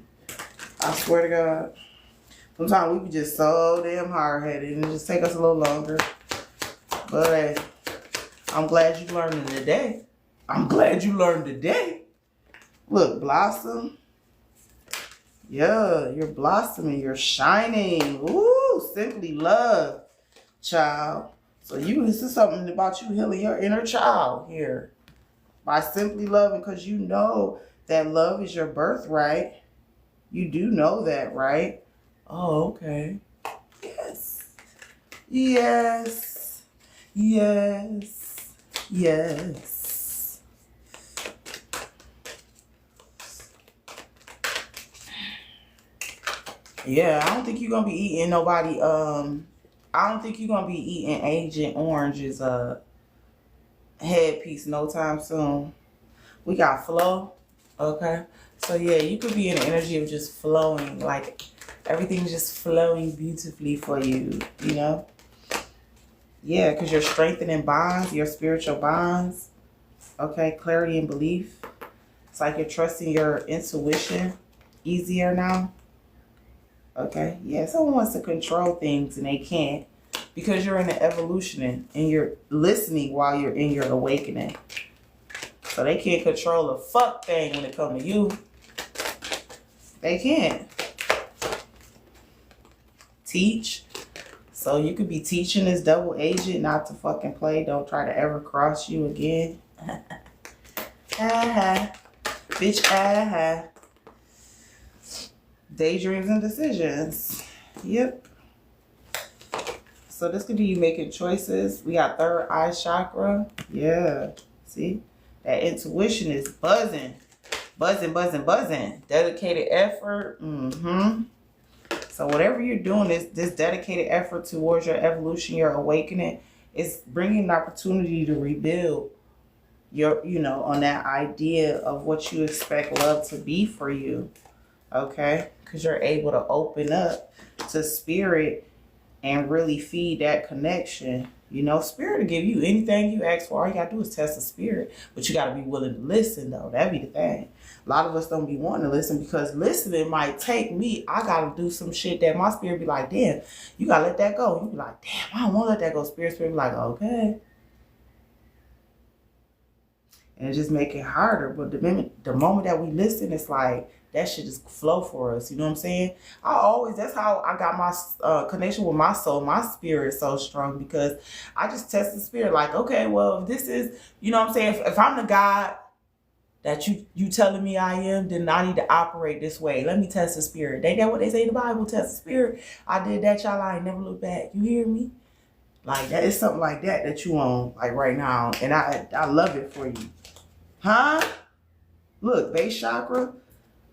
I swear to God. Sometimes we be just so damn hard-headed and it just take us a little longer. But hey, I'm glad you learned today. I'm glad you learned today. Look, blossom. Yeah, you're blossoming. You're shining. Ooh, simply love, child. So this is something about you healing your inner child here. By simply loving, because you know that love is your birthright. You do know that, right? Oh, okay. Yes. Yes. Yes. Yes. Yeah, I don't think you're gonna be eating nobody I don't think you're going to be eating Agent Orange's headpiece no time soon. We got flow. Okay. So, yeah, you could be in the energy of just flowing. Like, everything's just flowing beautifully for you, you know? Yeah, because you're strengthening bonds, your spiritual bonds. Okay, clarity and belief. It's like you're trusting your intuition easier now. Okay, yeah, someone wants to control things and they can't because you're in the evolution and you're listening while you're in your awakening. So they can't control a fuck thing when it comes to you. They can't. Teach. So you could be teaching this double agent not to fucking play. Don't try to ever cross you again. Bitch, Daydreams and decisions. Yep. So this could be you making choices. We got third eye chakra. Yeah. See? That intuition is buzzing. Buzzing, buzzing, buzzing. Dedicated effort. So whatever you're doing, this dedicated effort towards your evolution, your awakening, is bringing an opportunity to rebuild your, you know, on that idea of what you expect love to be for you. Okay? Because you're able to open up to spirit and really feed that connection. You know, spirit will give you anything you ask for. All you got to do is test the spirit. But you got to be willing to listen, though. That'd be the thing. A lot of us don't be wanting to listen because listening might take me. I got to do some shit that my spirit be like, damn, you got to let that go. You be like, damn, I don't want to let that go. Spirit be like, okay. And it just make it harder. But the moment that we listen, it's like, that shit just flow for us. You know what I'm saying? That's how I got my connection with my soul, my spirit so strong, because I just test the spirit like, okay, well, if this is, you know what I'm saying? If I'm the God that you telling me I am, then I need to operate this way. Let me test the spirit. Ain't that what they say in the Bible? Test the spirit. I did that, y'all. I ain't never look back. You hear me? Like, that is something like that you on, like, right now. And I love it for you. Huh? Look, base chakra.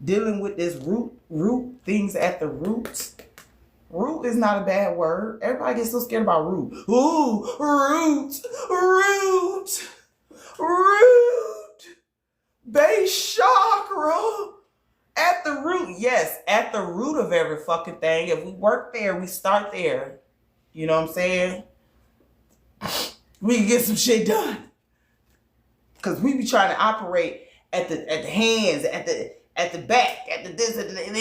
Dealing with this root things at the roots. Root is not a bad word. Everybody gets so scared about root. Ooh, root. Base chakra. At the root. Yes, at the root of every fucking thing. If we work there, we start there. You know what I'm saying? We can get some shit done. Because we be trying to operate at the hands, at the back, at the this, and then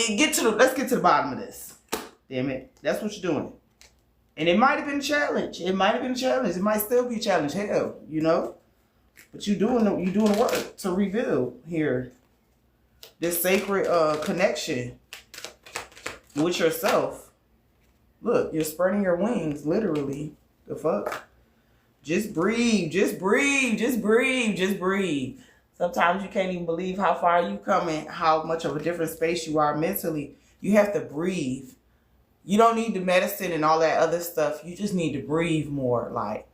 let's get to the bottom of this. Damn it. That's what you're doing. And it might have been a challenge. It might still be a challenge. Hell, you know? But you're doing the work to rebuild here. This sacred connection with yourself. Look, you're spreading your wings, literally. The fuck? Just breathe. Just breathe. Just breathe. Just breathe. Sometimes you can't even believe how far you come and how much of a different space you are mentally. You have to breathe. You don't need the medicine and all that other stuff. You just need to breathe more. Like,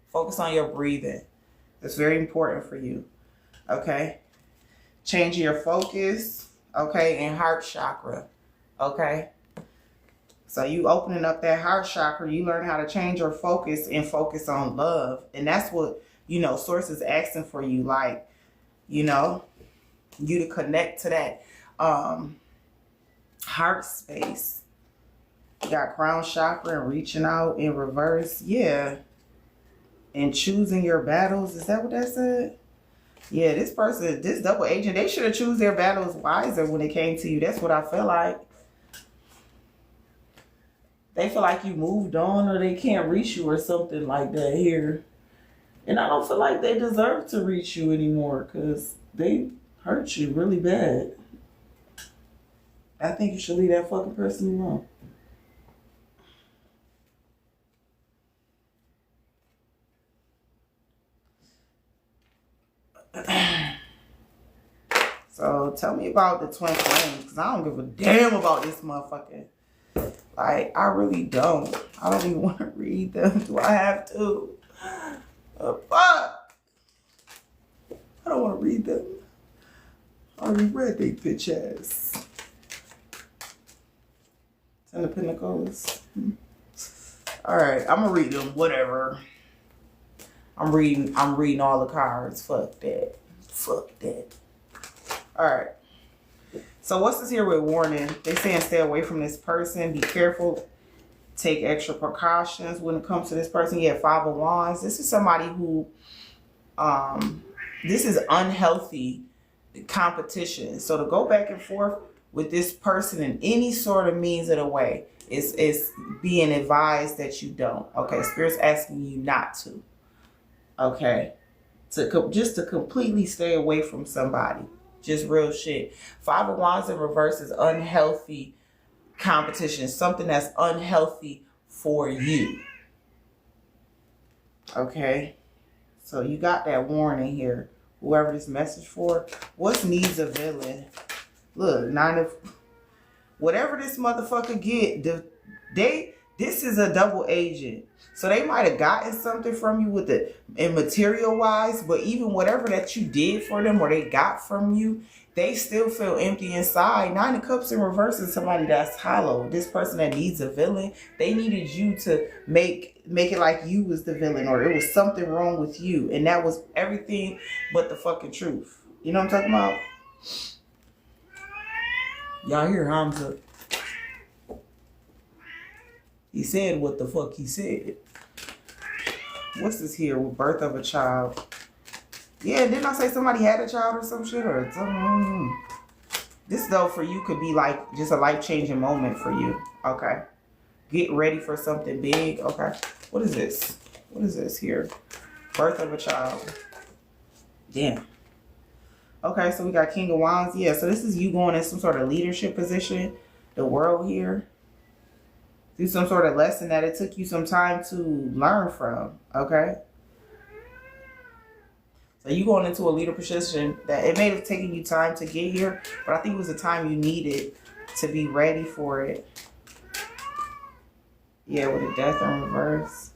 focus on your breathing. It's very important for you. Okay? Changing your focus. Okay? And heart chakra. Okay? So you opening up that heart chakra, you learn how to change your focus and focus on love. And that's what, you know, Source is asking for you, like, you know, you to connect to that heart space. You got crown chakra and reaching out in reverse. Yeah. And choosing your battles. Is that what that said? Yeah, this double agent, they should have choose their battles wiser when it came to you. That's what I feel like. They feel like you moved on or they can't reach you or something like that here. And I don't feel like they deserve to reach you anymore because they hurt you really bad. I think you should leave that fucking person alone. So tell me about the twin flames, because I don't give a damn about this motherfucker. Like, I really don't. I don't even want to read them. Do I have to? Fuck! I don't want to read them. I already read they bitch ass. Ten of Pentacles. All right, I'm gonna read them. Whatever. I'm reading all the cards. Fuck that. Fuck that. All right. So what's this here with warning? They saying stay away from this person. Be careful. Take extra precautions when it comes to this person. Yeah, Five of Wands. This is somebody who, this is unhealthy competition. So to go back and forth with this person in any sort of means of the way, it's being advised that you don't. Okay, Spirit's asking you not to. Okay, just to completely stay away from somebody. Just real shit. Five of Wands in reverse is unhealthy competition. Something that's unhealthy for you. Okay, so you got that warning here. Whoever this message for, what needs a villain? Look, whatever this motherfucker get, this is a double agent. So they might have gotten something from you with the material wise, but even whatever that you did for them or they got from you, they still feel empty inside. Nine of Cups in reverse is somebody that's hollow. This person that needs a villain, they needed you to make it like you was the villain or it was something wrong with you. And that was everything but the fucking truth. You know what I'm talking about? Y'all hear Hamza? He said what the fuck he said. What's this here with birth of a child? Yeah, didn't I say somebody had a child or some shit or something? This though for you could be like just a life-changing moment for you. Okay. Get ready for something big. Okay. What is this? What is this here? Birth of a child. Damn. Okay, so we got King of Wands. Yeah, so this is you going in some sort of leadership position. The world here. Do some sort of lesson that it took you some time to learn from. Okay. So you going into a leader position that it may have taken you time to get here, but I think it was the time you needed to be ready for it. Yeah, with the death in reverse.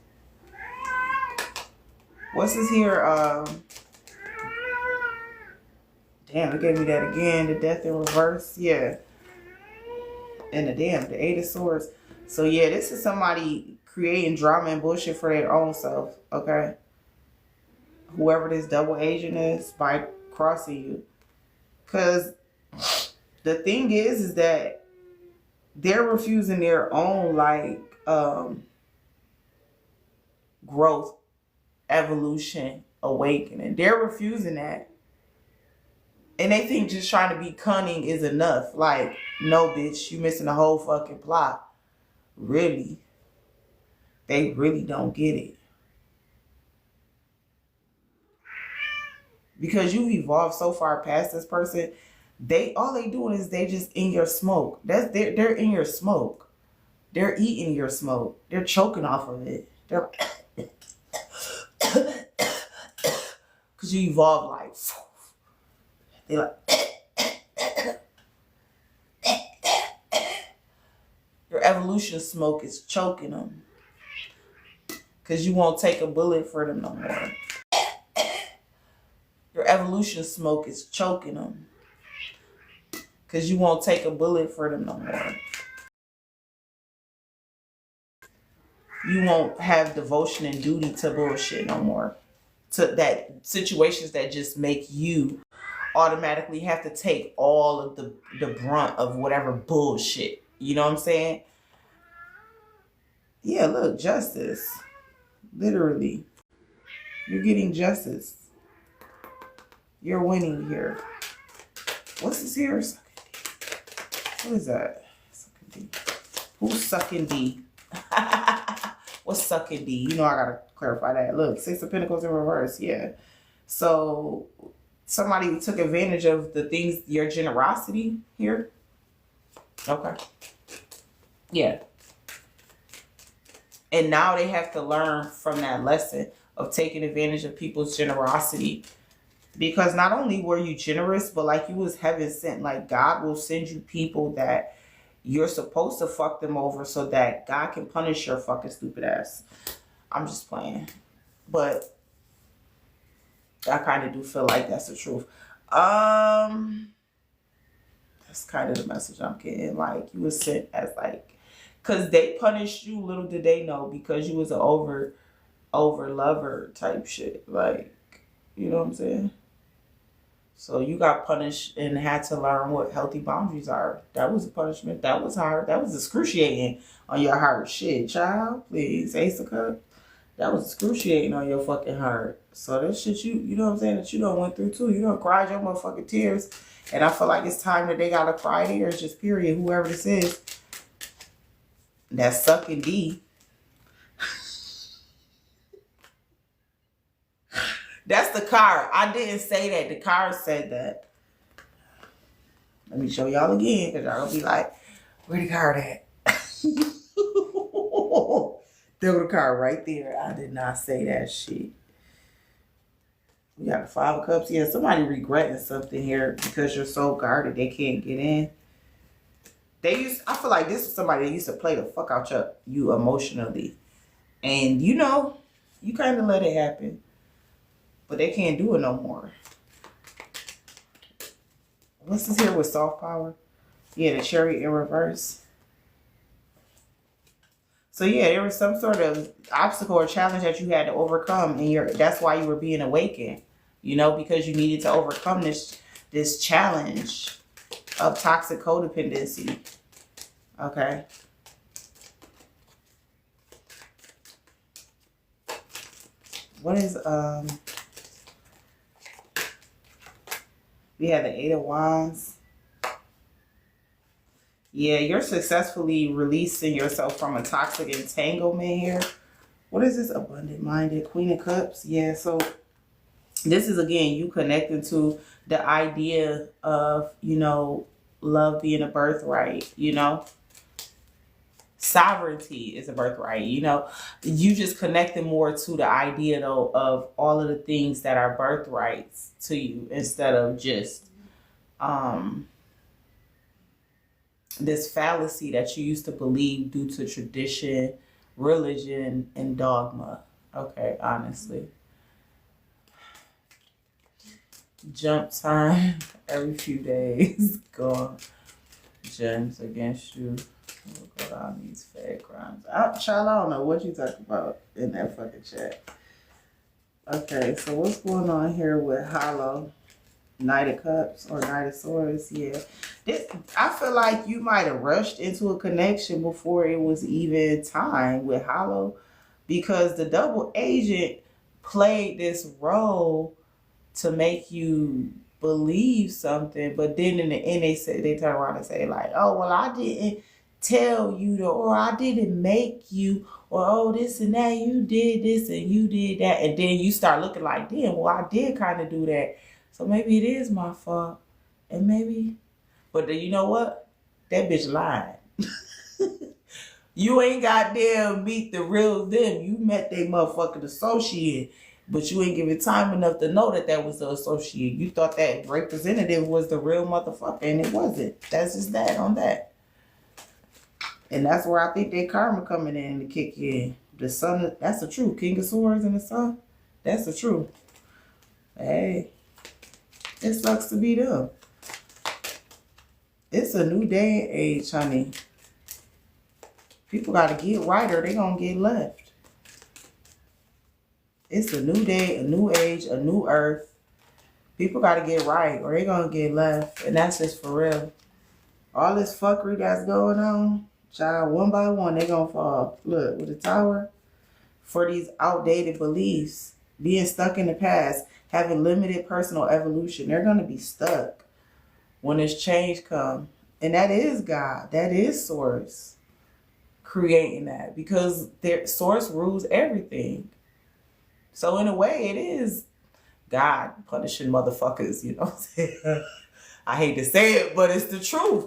What's this here? Damn, it gave me that again. The death in reverse. Yeah. And the Eight of Swords. So yeah, this is somebody creating drama and bullshit for their own self. Okay. Whoever this double agent is by crossing you. Because the thing is that they're refusing their own like growth, evolution, awakening. They're refusing that. And they think just trying to be cunning is enough. Like, no, bitch, you missing the whole fucking plot. Really. They really don't get it. Because you've evolved so far past this person, all they doing is they just in your smoke. They're in your smoke. They're eating your smoke. They're choking off of it. They're because you evolved like they like your evolution smoke is choking them. Because you won't take a bullet for them no more. Your evolution smoke is choking them. Because you won't take a bullet for them no more. You won't have devotion and duty to bullshit no more. To that situations that just make you automatically have to take all of the brunt of whatever bullshit. You know what I'm saying? Yeah, look, justice. Literally. You're getting justice. You're winning here. What's this here? What is that? Sucking D. Who's sucking D? What's sucking D? You know I gotta clarify that. Look, Six of Pentacles in reverse. Yeah. So somebody took advantage of the things, your generosity here. Okay. Yeah. And now they have to learn from that lesson of taking advantage of people's generosity. Because not only were you generous, but like you was heaven sent. Like God will send you people that you're supposed to fuck them over so that God can punish your fucking stupid ass. I'm just playing. But I kind of do feel like that's the truth. That's kind of the message I'm getting. Like you was sent as like Because they punished you, little did they know, because you was an over lover type shit. Like, you know what I'm saying? So you got punished and had to learn what healthy boundaries are. That was a punishment. That was hard. That was excruciating on your heart. Shit, child, please, Ace of Cups. That was excruciating on your fucking heart. So that shit you know what I'm saying, that you done went through too. You done cried your motherfucking tears. And I feel like it's time that they gotta cry theirs, just period. Whoever this is. That's sucking D. That's the card. I didn't say that. The card said that. Let me show y'all again, because y'all gonna be like, where the card at? There was the card right there. I did not say that shit. We got the Five of Cups. Yeah, somebody regretting something here because you're so guarded they can't get in. I feel like this is somebody that used to play the fuck out you emotionally. And you know, you kind of let it happen. But they can't do it no more. What's this here with soft power? Yeah, the Chariot in reverse. So yeah, there was some sort of obstacle or challenge that you had to overcome, and that's why you were being awakened. You know, because you needed to overcome this challenge of toxic codependency. Okay. What is we have the Eight of Wands. Yeah, you're successfully releasing yourself from a toxic entanglement here. What is this? Abundant minded. Queen of Cups. Yeah, so this is, again, you connecting to the idea of, you know, love being a birthright, you know. Sovereignty is a birthright, you know. You just connecting more to the idea, though, of all of the things that are birthrights to you instead of just this fallacy that you used to believe due to tradition, religion, and dogma. Okay, honestly. Jump time every few days. Gone. Gems against you. We'll go down these fed crimes. Child, I don't know what you talking about in that fucking chat. Okay, so what's going on here with Hollow? Knight of Cups or Knight of Swords? Yeah. I feel like you might have rushed into a connection before it was even time with Hollow, because the double agent played this role to make you believe something, but then in the end they turn around and say like, oh, well, I didn't tell you, or I didn't make you, or oh, this and that, you did this and you did that, and then you start looking like, damn, well, I did kind of do that, so maybe it is my fault, and maybe, but then you know what? That bitch lied. You ain't goddamn meet the real them. You met they motherfucking associate. But you ain't give it time enough to know that that was the associate. You thought that representative was the real motherfucker, and it wasn't. That's just that on that. And that's where I think that karma coming in to kick in. The sun, that's the truth. King of Swords and the sun, that's the truth. Hey, it sucks to be them. It's a new day and age, honey. People got to get right or they going to get left. It's a new day, a new age, a new earth. People got to get right or they going to get left. And that's just for real. All this fuckery that's going on, child, one by one, they going to fall. Look, with the Tower, for these outdated beliefs, being stuck in the past, having limited personal evolution, they're going to be stuck when this change comes. And that is God. That is Source creating that, because their Source rules everything. So in a way, it is God punishing motherfuckers, you know what I'm saying? I hate to say it, but it's the truth.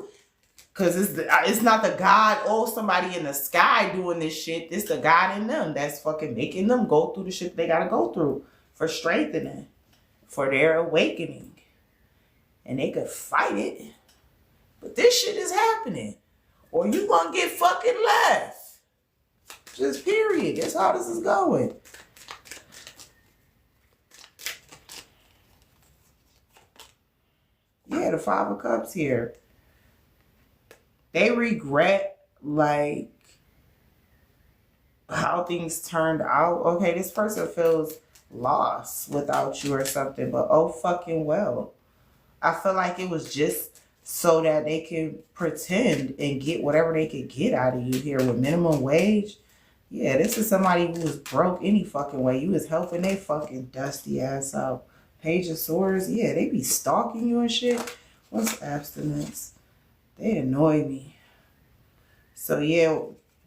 Because it's not the God, oh, somebody in the sky doing this shit. It's the God in them that's fucking making them go through the shit they got to go through for strengthening, for their awakening. And they could fight it. But this shit is happening. Or you gonna get fucking left. Just period. That's how this is going. Yeah, the Five of Cups here. They regret, like, how things turned out. Okay, this person feels lost without you or something, but oh fucking well. I feel like it was just so that they could pretend and get whatever they could get out of you here with minimum wage. Yeah, this is somebody who was broke any fucking way. You was helping they fucking dusty ass out. Page of Swords, yeah, they be stalking you and shit. What's abstinence? They annoy me. So yeah,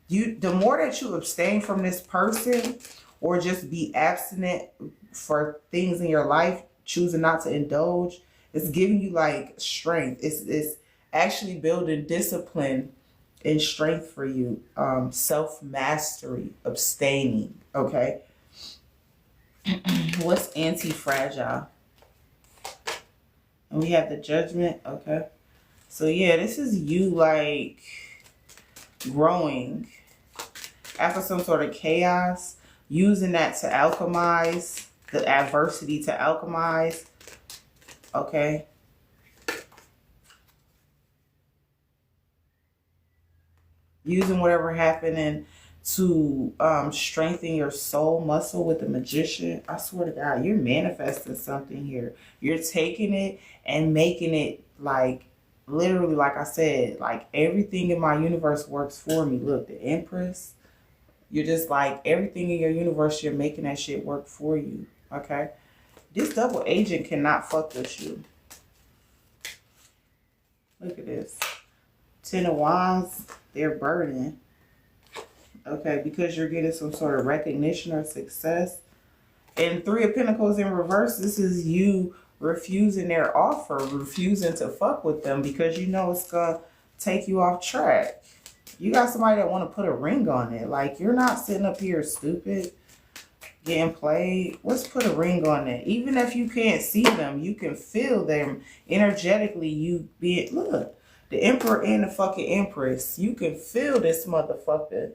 the more that you abstain from this person or just be abstinent for things in your life, choosing not to indulge, it's giving you like strength. It's actually building discipline and strength for you. Self-mastery, abstaining, okay? What's anti-fragile? And we have the Judgment, okay? So yeah, this is you like growing after some sort of chaos, using that to alchemize, the adversity to alchemize, okay? Using whatever happened to strengthen your soul muscle with the Magician. I swear to God, you're manifesting something here. You're taking it and making it like, literally, like I said, like everything in my universe works for me. Look, the Empress. You're just like, everything in your universe, you're making that shit work for you, okay? This double agent cannot fuck with you. Look at this. Ten of Wands, they're burdened. Okay, because you're getting some sort of recognition or success. And Three of Pentacles in reverse, this is you refusing their offer, refusing to fuck with them because you know it's going to take you off track. You got somebody that want to put a ring on it. Like, you're not sitting up here stupid, getting played. Let's put a ring on it. Even if you can't see them, you can feel them energetically. You be, look, the Emperor and the fucking Empress. You can feel this motherfucker.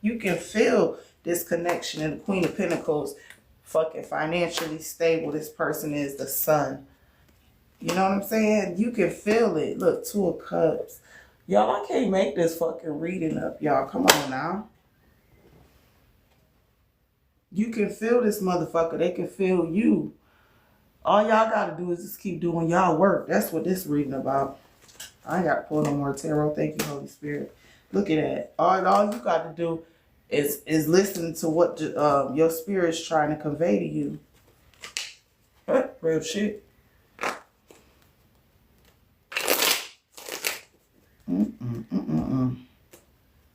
You can feel this connection. And the Queen of Pentacles, fucking financially stable. This person is the Sun. You know what I'm saying? You can feel it. Look, Two of Cups. Y'all, I can't make this fucking reading up, y'all. Come on now. You can feel this motherfucker. They can feel you. All y'all got to do is just keep doing y'all work. That's what this reading about. I ain't got to pull no more tarot. Thank you, Holy Spirit. Look at that. All you got to do is listen to what your spirit's trying to convey to you. Real shit.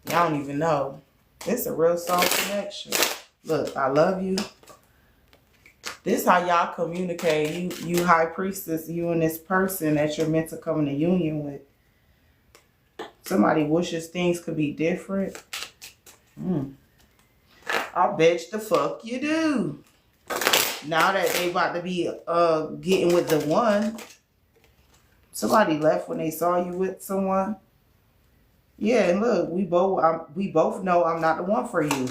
Y'all don't even know. It's a real soul connection. Look, I love you. This how y'all communicate. You high priestess, you and this person that you're meant to come into union with. Somebody wishes things could be different. I bet the fuck you do. Now that they about to be getting with the one. Somebody left when they saw you with someone. Yeah, and look, we both know I'm not the one for you.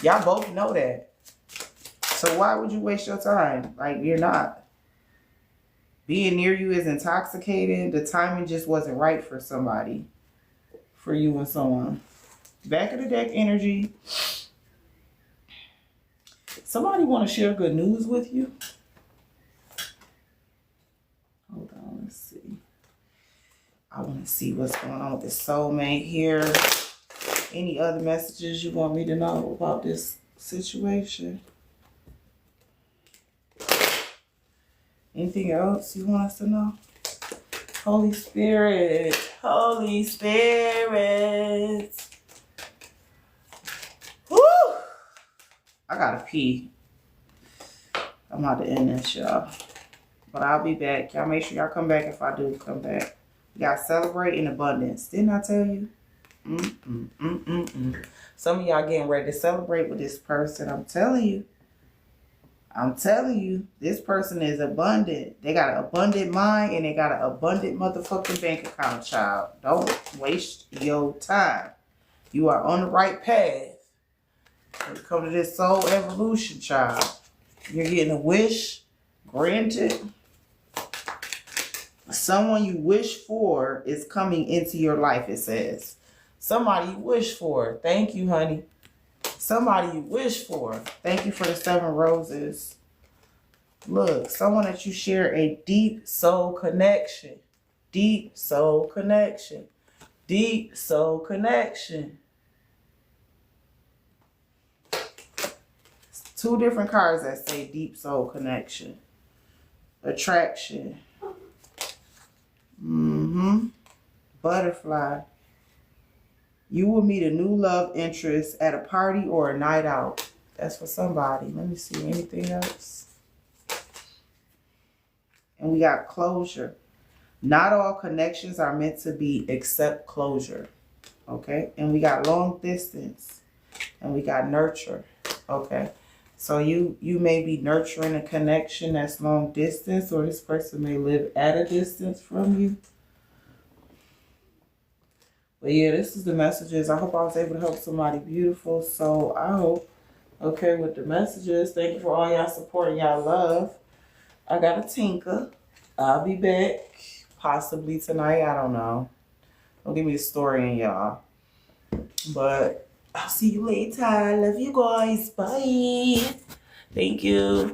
Y'all both know that. So why would you waste your time? Like, you're not. Being near you is intoxicating. The timing just wasn't right for somebody. For you and someone. Back of the deck energy. Somebody want to share good news with you? Hold on, let's see. I want to see what's going on with this soulmate here. Any other messages you want me to know about this situation? Anything else you want us to know? Holy Spirit. Holy Spirit. Woo! I gotta pee. I'm about to end this, y'all. But I'll be back. Y'all make sure y'all come back if I do come back. You gotta celebrate in abundance. Didn't I tell you? Some of y'all getting ready to celebrate with this person. I'm telling you. I'm telling you, this person is abundant. They got an abundant mind and they got an abundant motherfucking bank account, child. Don't waste your time. You are on the right path. When it comes to this soul evolution, child, you're getting a wish granted. Someone you wish for is coming into your life, it says. Somebody you wish for. Thank you, honey. Somebody you wish for. Thank you for the 7 roses. Look, someone that you share a deep soul connection. Deep soul connection. Deep soul connection. 2 different cards that say deep soul connection. Attraction. Butterfly. You will meet a new love interest at a party or a night out. That's for somebody. Let me see. Anything else? And we got closure. Not all connections are meant to be except closure. Okay? And we got long distance. And we got nurture. Okay? So you may be nurturing a connection that's long distance, or this person may live at a distance from you. But yeah, this is the messages. I hope I was able to help somebody beautiful. So I hope, okay, with the messages. Thank you for all y'all support and y'all love. I got a tinker. I'll be back possibly tonight. I don't know. Don't give me the story in y'all. But I'll see you later. Love you guys. Bye. Thank you.